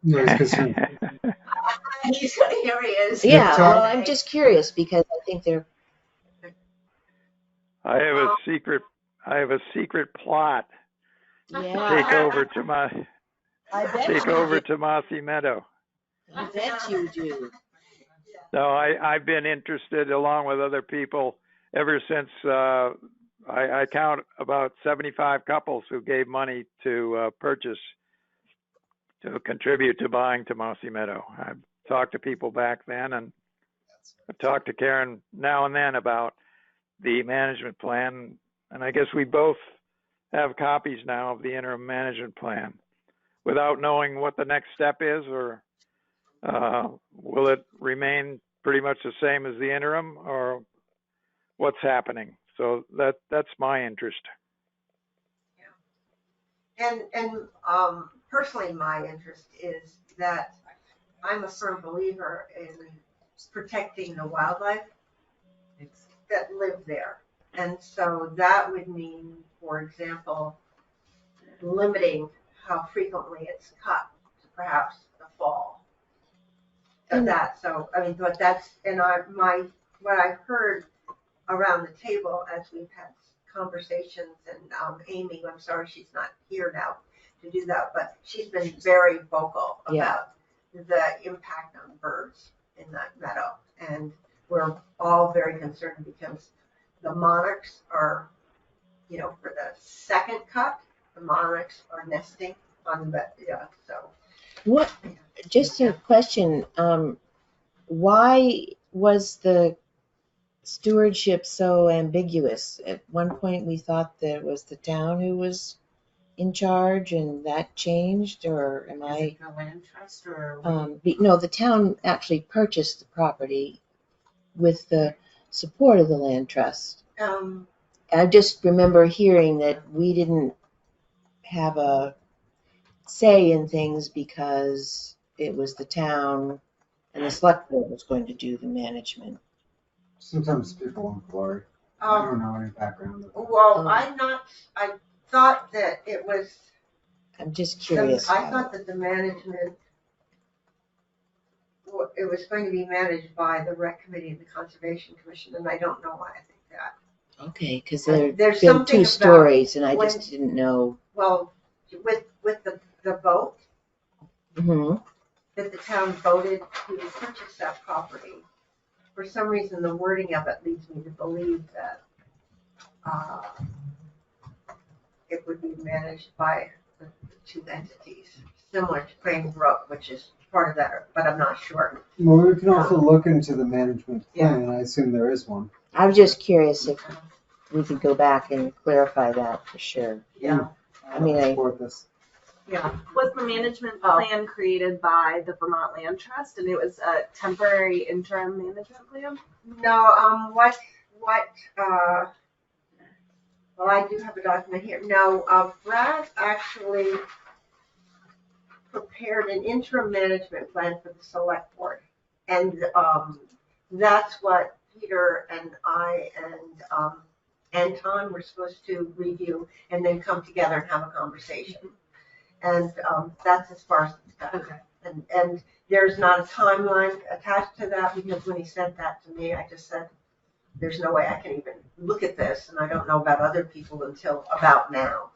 S2: he's concerned.
S1: Here he is.
S5: Yeah, well, I'm just curious because I think they're.
S11: I have a secret plot.
S5: Yeah.
S11: Take over Tomasi Meadow.
S5: I bet you do.
S11: No, I've been interested along with other people ever since I count about 75 couples who gave money to contribute to buying Tomasi Meadow. I've talked to people back then, and I've talked to Karen now and then about the management plan, and I guess we both have copies now of the interim management plan without knowing what the next step is, or will it remain pretty much the same as the interim, or what's happening? So that's my interest.
S1: And personally, my interest is that I'm a firm believer in protecting the wildlife that live there. And so that would mean, for example, limiting how frequently it's cut to perhaps the fall. But that's, and what I've heard around the table as we've had conversations, and Amy, I'm sorry she's not here now to do that, but she's been very vocal about the impact on birds in that meadow. And we're all very concerned because the monarchs are for the second cut, the monarchs are nesting on the, so.
S5: What, just a question, why was the stewardship so ambiguous? At one point, we thought that it was the town who was in charge, and that changed, or am
S10: Is
S5: I?
S10: it the land trust or?
S5: No, the town actually purchased the property with the support of the land trust. I just remember hearing that we didn't have a say in things because it was the town and the select board was going to do the management.
S2: Sometimes people want glory. I don't know any background.
S1: Well, I thought that it was.
S5: I'm just curious.
S1: I thought that the management, it was going to be managed by the Rec Committee and the Conservation Commission, and I don't know why I think that.
S5: Okay, because
S1: there's
S5: been
S1: something
S5: two
S1: about
S5: stories, and I just didn't know.
S1: Well, with the vote
S5: Mm-hmm.
S1: that the town voted to purchase that property, for some reason the wording of it leads me to believe that it would be managed by the two entities, similar to Crane Brook, which is part of that, but I'm not sure.
S2: Well, we can also look into the management plan. I assume there is one.
S5: I was just curious if we could go back and clarify that for sure.
S1: Yeah.
S5: I mean,
S2: support this.
S1: Yeah.
S4: Was the management plan created by the Vermont Land Trust, and it was a temporary interim management plan?
S1: No, well, I do have a document here. No, Brad actually prepared an interim management plan for the select board. And that's what Peter and I and Anton were supposed to review and then come together and have a conversation. And that's as far as it's done. Okay. And there's not a timeline attached to that, because when he said that to me, I just said, there's no way I can even look at this, and I don't know about other people until about now.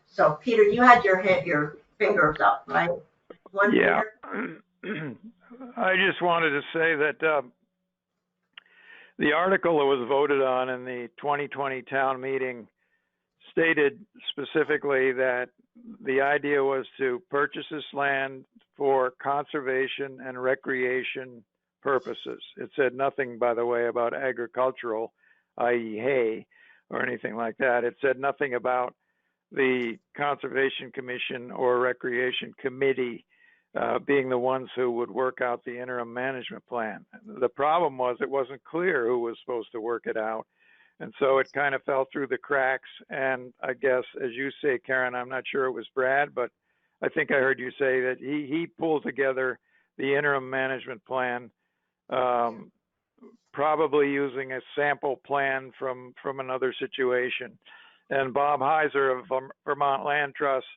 S1: So, Peter, you had your fingers up, right?
S11: Yeah. I just wanted to say that the article that was voted on in the 2020 town meeting stated specifically that the idea was to purchase this land for conservation and recreation purposes. It said nothing, by the way, about agricultural, i.e. hay, or anything like that. It said nothing about the Conservation Commission or Recreation Committee being the ones who would work out the interim management plan. The problem was it wasn't clear who was supposed to work it out. And so it kind of fell through the cracks. And I guess, as you say, Karen, I'm not sure it was Brad, but I think I heard you say that he pulled together the interim management plan, probably using a sample plan from another situation. And Bob Heiser of Vermont Land Trust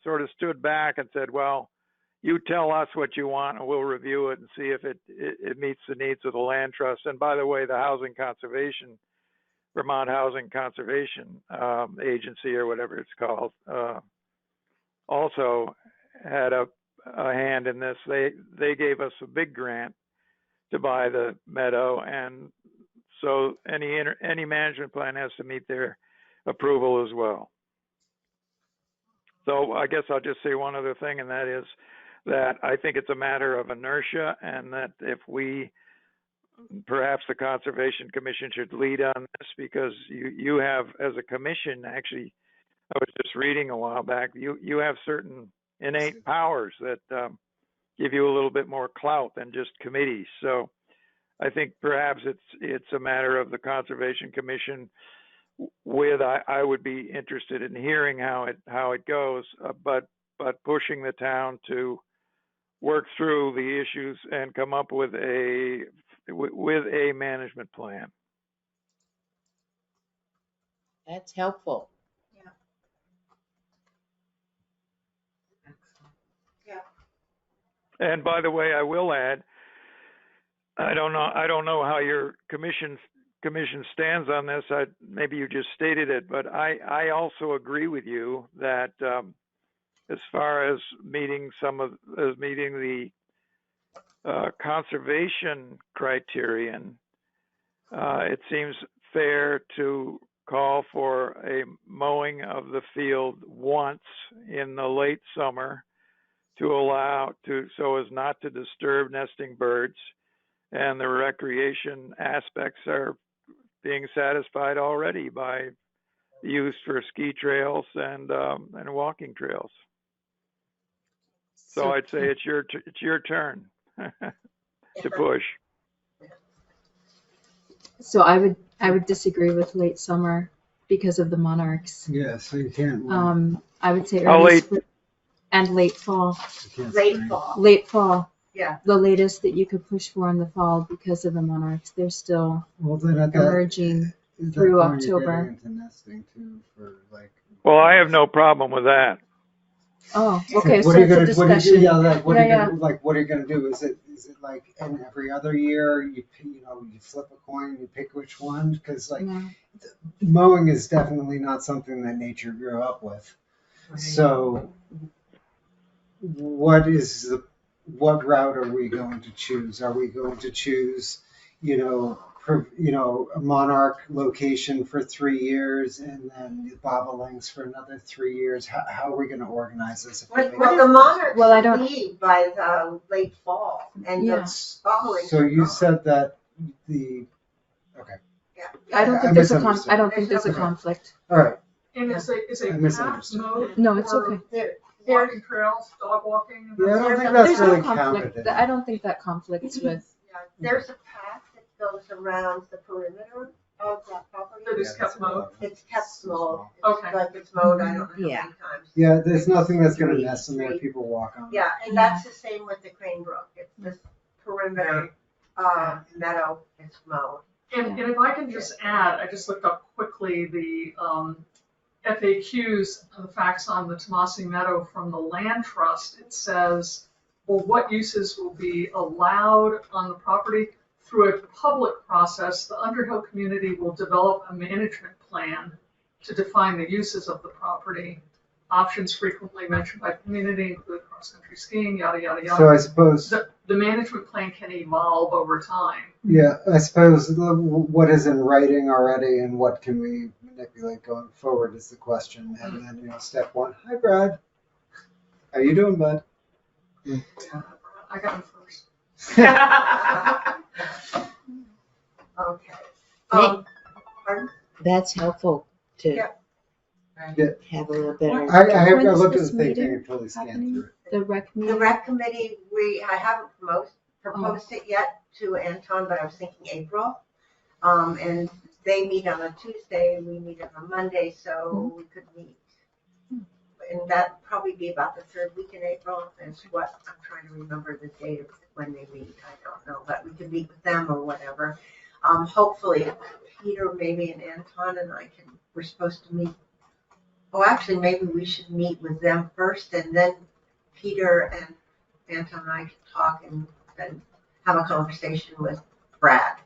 S11: sort of stood back and said, well, you tell us what you want and we'll review it and see if it meets the needs of the land trust. And by the way, the Vermont Housing Conservation Agency, or whatever it's called, also had a hand in this. They gave us a big grant to buy the meadow, and so any management plan has to meet their approval as well. So I guess I'll just say one other thing, and that is that I think it's a matter of inertia, and that if perhaps the Conservation Commission should lead on this, because you have, as a commission, actually, I was just reading a while back, you have certain innate powers that give you a little bit more clout than just committees. So I think perhaps it's a matter of the Conservation Commission I would be interested in hearing how it goes, but pushing the town to work through the issues and come up with a management plan.
S5: That's helpful.
S1: Yeah.
S11: And by the way, I will add, I don't know how your commission stands on this. Maybe you just stated it, but I also agree with you that as far as meeting the conservation criterion, it seems fair to call for a mowing of the field once in the late summer so as not to disturb nesting birds, and the recreation aspects are being satisfied already by use for ski trails and walking trails. So I'd say it's your turn to push.
S6: So I would disagree with late summer because of the monarchs.
S2: Yeah, so you can't.
S6: I would say
S11: How
S6: early
S11: late?
S6: spring and late fall.
S1: Late fall.
S6: Late fall.
S1: Yeah.
S6: The latest that you could push for in the fall because of the monarchs. They're still
S2: Then at
S6: emerging
S2: that
S6: through
S2: point, you're
S6: October.
S2: getting into nesting too, for like.
S11: Well, I have no problem with that.
S6: Oh, okay.
S2: What
S6: So
S2: are you
S6: it's a
S2: gonna? What are you
S6: discussion.
S2: yeah, like what are you
S6: Yeah,
S2: gonna like? What are you gonna do? Is it like in every other year you flip a coin, you pick which one? Because like
S6: No.
S2: mowing is definitely not something that nature grew up with. So what route are we going to choose? Are we going to choose, a monarch location for 3 years and then bobolinks for another 3 years? How are we going to organize this?
S1: Well, the monarchs
S6: Well, I don't-
S1: leave by the late fall, and
S6: Yeah.
S1: the bobolinks.
S2: So you said that the okay.
S6: I don't
S2: I
S6: think there's a
S2: misunderstood.
S6: I don't think there's a
S1: Okay.
S6: conflict.
S2: All right.
S7: And it's a
S2: I
S7: path
S2: misunderstood.
S7: mode.
S6: No, it's
S7: for
S6: okay.
S7: Walking trails, dog walking. and
S2: Yeah, I
S7: that
S2: don't
S7: sort
S2: think
S7: of
S2: that's
S6: There's
S2: really
S6: no conflict.
S2: counted.
S6: I don't think that conflicts with.
S1: Yeah, there's a path that goes around the perimeter of that property.
S7: That is kept mowed.
S1: It's kept mowed. It's
S7: Okay.
S1: like it's mowed, I don't know how
S5: Yeah.
S1: many times.
S2: Yeah, there's nothing that's going to
S5: Three.
S2: mess in there. People walk on.
S1: Yeah, and that's the same with the Crane Brook. It's this perimeter meadow is mowed.
S7: And if I can just add, I just looked up quickly the FAQs, the facts on the Tomasi Meadow from the Land Trust. It says, well, what uses will be allowed on the property? Through a public process, the Underhill community will develop a management plan to define the uses of the property. Options frequently mentioned by community include cross-country skiing, yada, yada, yada.
S2: So I suppose.
S7: The management plan can evolve over time.
S2: Yeah, I suppose what is in writing already and what can we manipulate going forward is the question. And then, step one. Hi, Brad. How you doing, bud?
S7: I got him first.
S1: Okay. Pardon?
S5: That's helpful to
S1: Yeah.
S5: have a little better.
S2: I
S6: When is
S2: looked at
S6: this
S2: the thing
S6: meeting
S2: and totally scanned
S6: happening?
S2: through it.
S6: The rec
S1: The
S6: meeting?
S1: rec committee, I haven't proposed it yet to Anton, but I was thinking April. And they meet on a Tuesday, we meet on a Monday, so we could meet. And that'd probably be about the third week in April is what, I'm trying to remember the date of when they meet, I don't know, but we could meet with them or whatever. Hopefully Peter, maybe, and Anton and I we're supposed to meet. Oh, actually, maybe we should meet with them first and then Peter and Anton and I can talk and then have a conversation with Brad.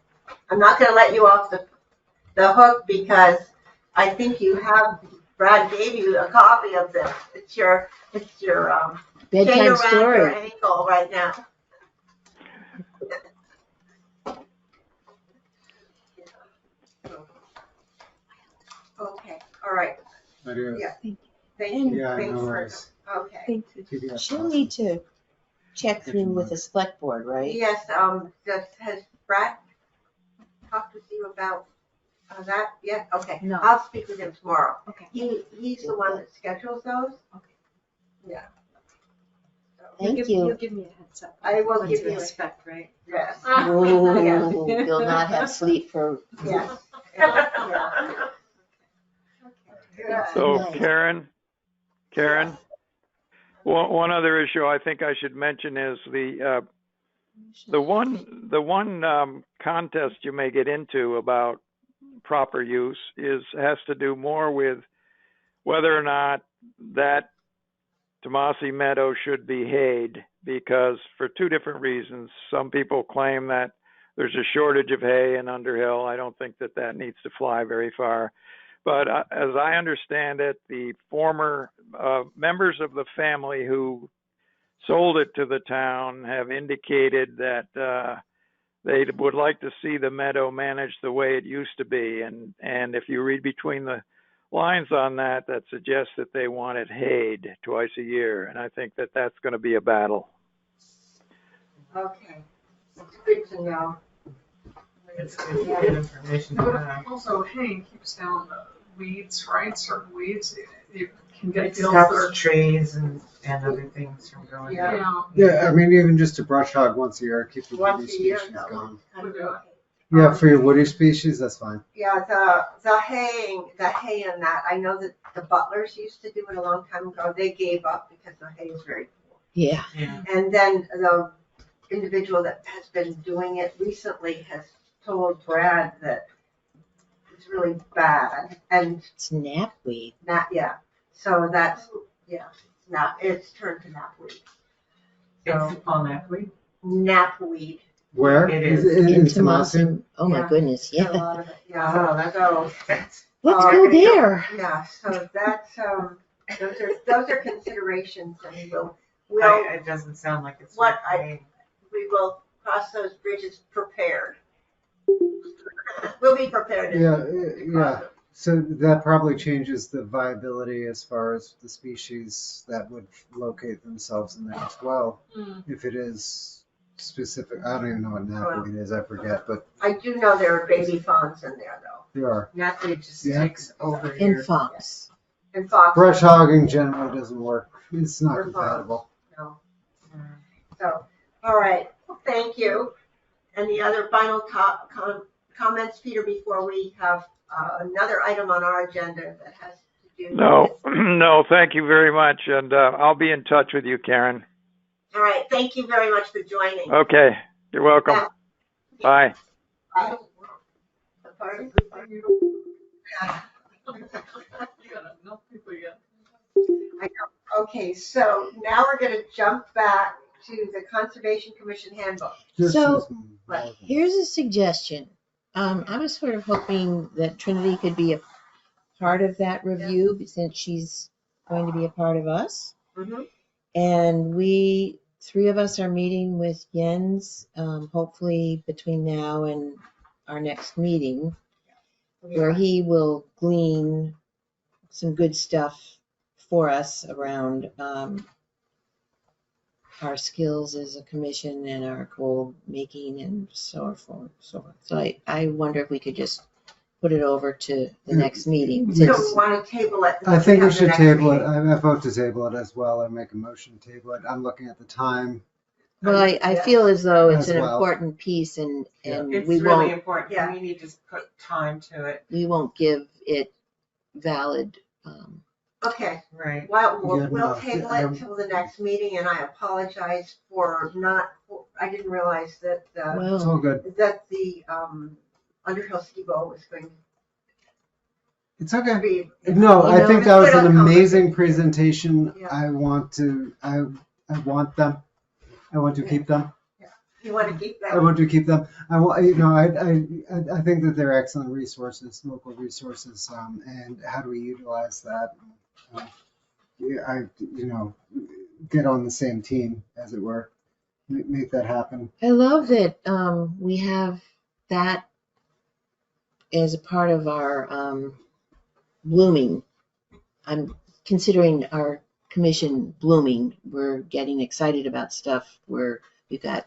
S1: I'm not gonna let you off the hook because I think Brad gave you a copy of this. It's your chain
S5: Bedtime
S1: around your
S5: story.
S1: ankle right now. Okay, all right.
S2: I do.
S1: Yeah.
S6: Thank
S1: Thank you.
S2: Yeah,
S1: Thanks
S2: no
S1: for-
S2: worries.
S1: Okay.
S6: Thank you.
S2: PDF
S5: She'll
S2: process.
S5: need to check through with the select board, right?
S1: Yes, has Brad talked with you about that yet? Okay.
S6: No.
S1: I'll speak with him tomorrow.
S6: Okay.
S1: He's the one that schedules those.
S6: Okay.
S1: Yeah.
S5: Thank
S6: You'll
S5: you.
S6: give me a heads up.
S1: I will
S6: What
S1: give
S6: to
S1: you a-
S6: expect, right?
S1: Yes.
S5: Ooh, you'll not have sleep for.
S1: Yes. Yeah. Good.
S11: So
S5: Nice.
S11: Karen, one other issue I think I should mention is the one contest you may get into about proper use has to do more with whether or not that Tomasi Meadow should be hayed, because for two different reasons. Some people claim that there's a shortage of hay in Underhill. I don't think that needs to fly very far. But as I understand it, the former members of the family who sold it to the town have indicated that they would like to see the meadow managed the way it used to be. And if you read between the lines on that, that suggests that they want it hayed twice a year. And I think that that's going to be a battle.
S1: Okay, that's good to know.
S10: It's good information to
S7: But
S10: have.
S7: also, hay keeps down weeds, right? Certain weeds, you can get
S10: It
S7: fields that
S10: stops
S7: are.
S10: trees and other things from going down.
S7: Yeah.
S2: Yeah, I mean, even just a brush hog once a year, keep the woody
S1: Once a year,
S2: species
S1: no.
S2: going.
S1: Kind of okay.
S2: Yeah, for your woody species, that's fine.
S1: Yeah, the hay and that, I know that the Butlers used to do it a long time ago. They gave up because the hay is very cool.
S5: Yeah.
S10: Yeah.
S1: And then the individual that has been doing it recently has told Brad that it's really bad. And
S5: It's knapweed.
S1: so that's, it's turned to knapweed.
S10: It's all knapweed.
S1: Knapweed.
S2: Where?
S10: It is.
S2: In
S5: Tomasin. Oh my
S1: Yeah.
S5: goodness,
S1: A
S5: yeah.
S1: lot of it, yeah.
S10: Oh, that's
S1: So,
S5: Let's go there.
S1: yeah, so that's, those are considerations, and we'll,
S10: it doesn't sound like it's.
S1: What
S10: worth
S1: we will cross those bridges prepared. We'll be prepared.
S2: Yeah. So that probably changes the viability as far as the species that would locate themselves in there as well. If it is specific, I don't even know what knapweed is, I forget, but
S1: I do know there are baby fawns in there though.
S2: they are.
S10: Knapweed just
S2: Yeah.
S10: takes over
S5: And
S10: here.
S5: fox.
S1: And fox.
S2: Brush hogging generally doesn't work. It's not
S1: Or
S2: compatible.
S1: No. So, all right, thank you. Any other final comments, Peter, before we have another item on our agenda that has to do
S11: No,
S1: with...
S11: no, thank you very much. And I'll be in touch with you, Karen.
S1: All right, thank you very much for joining.
S11: Okay, you're welcome.
S1: Yeah.
S11: Bye.
S1: Bye. Okay, so now we're going to jump back to the Conservation Commission Handbook.
S5: So here's a suggestion. I was sort of hoping that Trinity could be a part of that review since she's going to be a part of us.
S1: Mm-hmm.
S5: And we, three of us are meeting with Jens, hopefully between now and our next meeting, where he will glean some good stuff for us around our skills as a commission and our goal making and so forth. So I wonder if we could just put it over to the next meeting.
S1: So we want to table it.
S2: I think we should table it. I vote to table it as well. I make a motion to table it. I'm looking at the time.
S5: Well, I feel as though it's
S2: As
S5: an
S2: well.
S5: important piece and
S10: It's
S5: we
S10: really
S5: won't,
S10: important.
S1: Yeah.
S10: We need to put time to it.
S5: we won't give it valid.
S1: Okay,
S10: Right.
S1: well,
S2: Yeah,
S1: we'll
S2: no,
S1: table it until the next meeting, and I apologize for I didn't realize that,
S2: It's all good.
S1: that the Underhill Ski Bowl was going
S2: It's
S1: to
S2: okay.
S1: be.
S2: No, I think that was an amazing presentation.
S1: Yeah.
S2: I want them. I want to keep them.
S1: You want to keep that?
S2: I want to keep them. I think that they're excellent resources, local resources, and how do we utilize that? Get on the same team, as it were, make that happen.
S5: I love that we have that as a part of our blooming. I'm considering our commission blooming. We're getting excited about stuff. We've got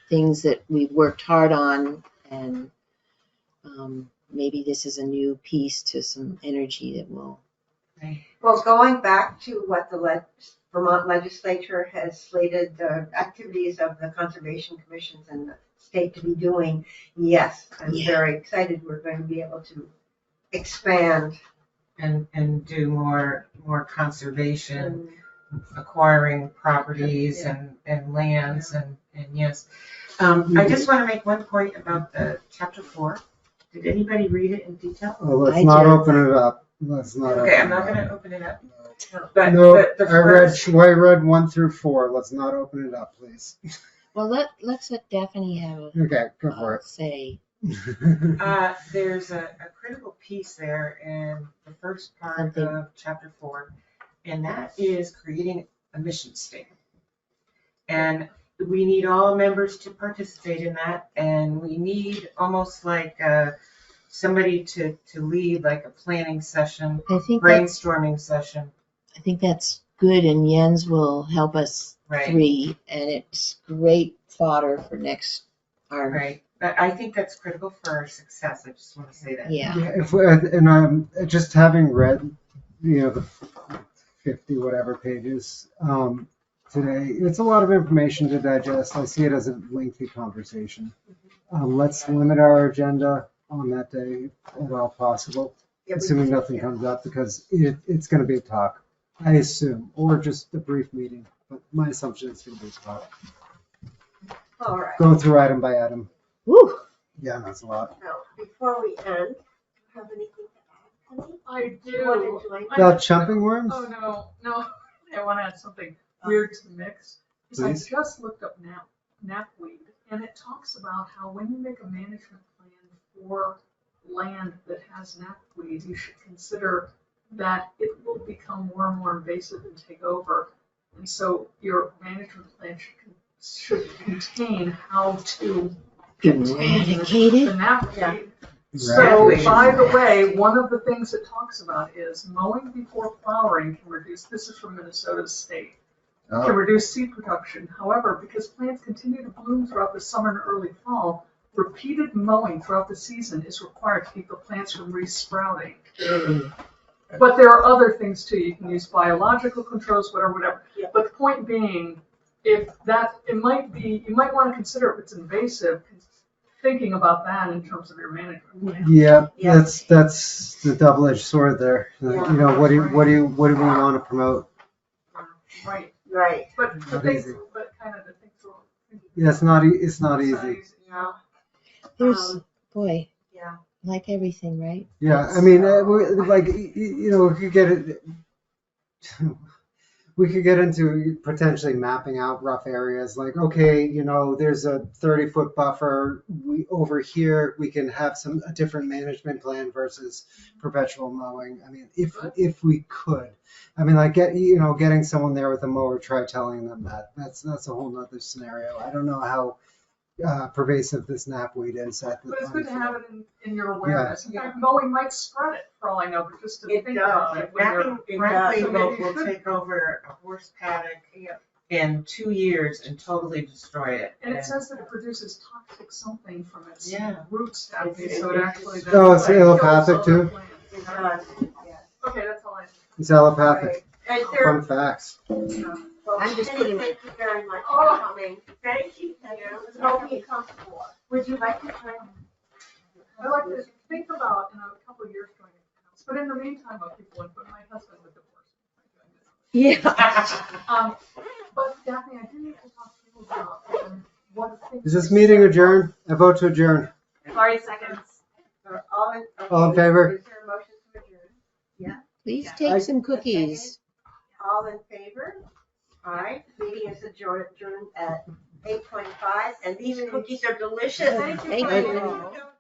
S5: things that we've worked hard on, and maybe this is a new piece to some energy that will.
S1: Well, going back to what the Vermont legislature has slated the activities of the conservation commissions and the state to be doing, yes, I'm very excited we're going to be able to expand.
S10: And do more conservation, acquiring properties and lands and yes. I just want to make one point about the chapter 4. Did anybody read it in detail?
S2: Oh, let's not open it up. Let's not.
S10: Okay, I'm not going to open it up.
S2: But I read 1 through 4. Let's not open it up, please.
S5: Well, let's let Daphne have a
S2: Okay, go for it.
S5: say.
S10: There's a critical piece there in the first part of chapter 4, and that is creating a mission statement. And we need all members to participate in that, and we need almost like somebody to lead like a planning session,
S5: I think
S10: brainstorming session.
S5: I think that's good, and Jens will help us
S10: Right.
S5: 3, and it's great fodder for next our.
S10: Right. But I think that's critical for our success. I just want to say that.
S5: Yeah.
S2: And I'm just having read, the 50 whatever pages today. It's a lot of information to digest. I see it as a lengthy conversation. Let's limit our agenda on that day if at all possible, assuming nothing comes up, because it's going to be a talk, I assume, or just a brief meeting. But my assumption is going to be a talk.
S1: All right.
S2: Going through item by item.
S5: Woo.
S2: Yeah, that's a lot.
S1: Now, before we end, do you have anything to add, Penny?
S7: I
S1: You want
S7: do.
S1: to join?
S2: About chumping worms?
S7: Oh, no. I want to add something weird to the mix. Because I
S2: Please.
S7: just looked up knapweed, and it talks about how when you make a management plan for land that has knapweed, you should consider that it will become more and more invasive and take over. And so your management plan should contain how to contain
S5: Eradicate it?
S7: the knapweed.
S1: Yeah.
S7: So,
S10: Right.
S7: by the way, one of the things it talks about is mowing before flowering can reduce, this is from Minnesota State, can reduce seed production. However, because plants continue to bloom throughout the summer and early fall, repeated mowing throughout the season is required to keep the plants from resprouting. But there are other things too. You can use biological controls, whatever.
S1: Yeah.
S7: But the point being, you might want to consider if it's invasive, thinking about that in terms of your management plan.
S2: Yeah,
S1: Yeah.
S2: that's the double-edged sword there.
S1: Yeah.
S2: What do we want to promote?
S7: Right.
S1: Right.
S7: But
S2: Not
S7: kind
S2: easy.
S7: of to think through.
S2: Yeah, it's not easy.
S1: Yeah.
S5: There's, boy,
S1: Yeah.
S5: like everything, right?
S2: Yeah, I mean, we could get it. We could get into potentially mapping out rough areas, like, okay, there's a 30-foot buffer. Over here, we can have a different management plan versus perpetual mowing. I mean, if we could, I mean, like getting someone there with a mower, try telling them that. That's a whole nother scenario. I don't know how pervasive this knapweed is.
S7: But it's good to have it in your awareness. In fact, mowing might spread it, for all I know, but just to think about it.
S10: Frankly, will take over a horse paddock in 2 years and totally destroy it.
S7: And it says that it produces toxic something from its
S10: Yeah.
S7: roots, so it actually.
S2: Oh, it's allopathic too?
S1: It does. Yeah.
S7: Okay, that's all I.
S2: It's allopathic.
S1: Right. And there,
S2: Fun facts.
S1: well,
S5: I'm just
S1: Penny,
S5: putting
S1: thank you very much for coming. Thank you, Penny. It was only comfortable. Would you like to try?
S7: I like to think about in a couple of years joining the house, but in the meantime, I'll keep one, but my husband would divorce.
S5: Yeah.
S7: But Daphne, I do need to talk to you about what things.
S2: Is this meeting adjourned? I vote to adjourn.
S4: 40 seconds.
S2: All in favor?
S1: Is there a motion to adjourn? Yeah.
S5: Please take some cookies.
S1: All in favor? All right, meeting is adjourned at 8:25, and these cookies are delicious.
S5: Thank you.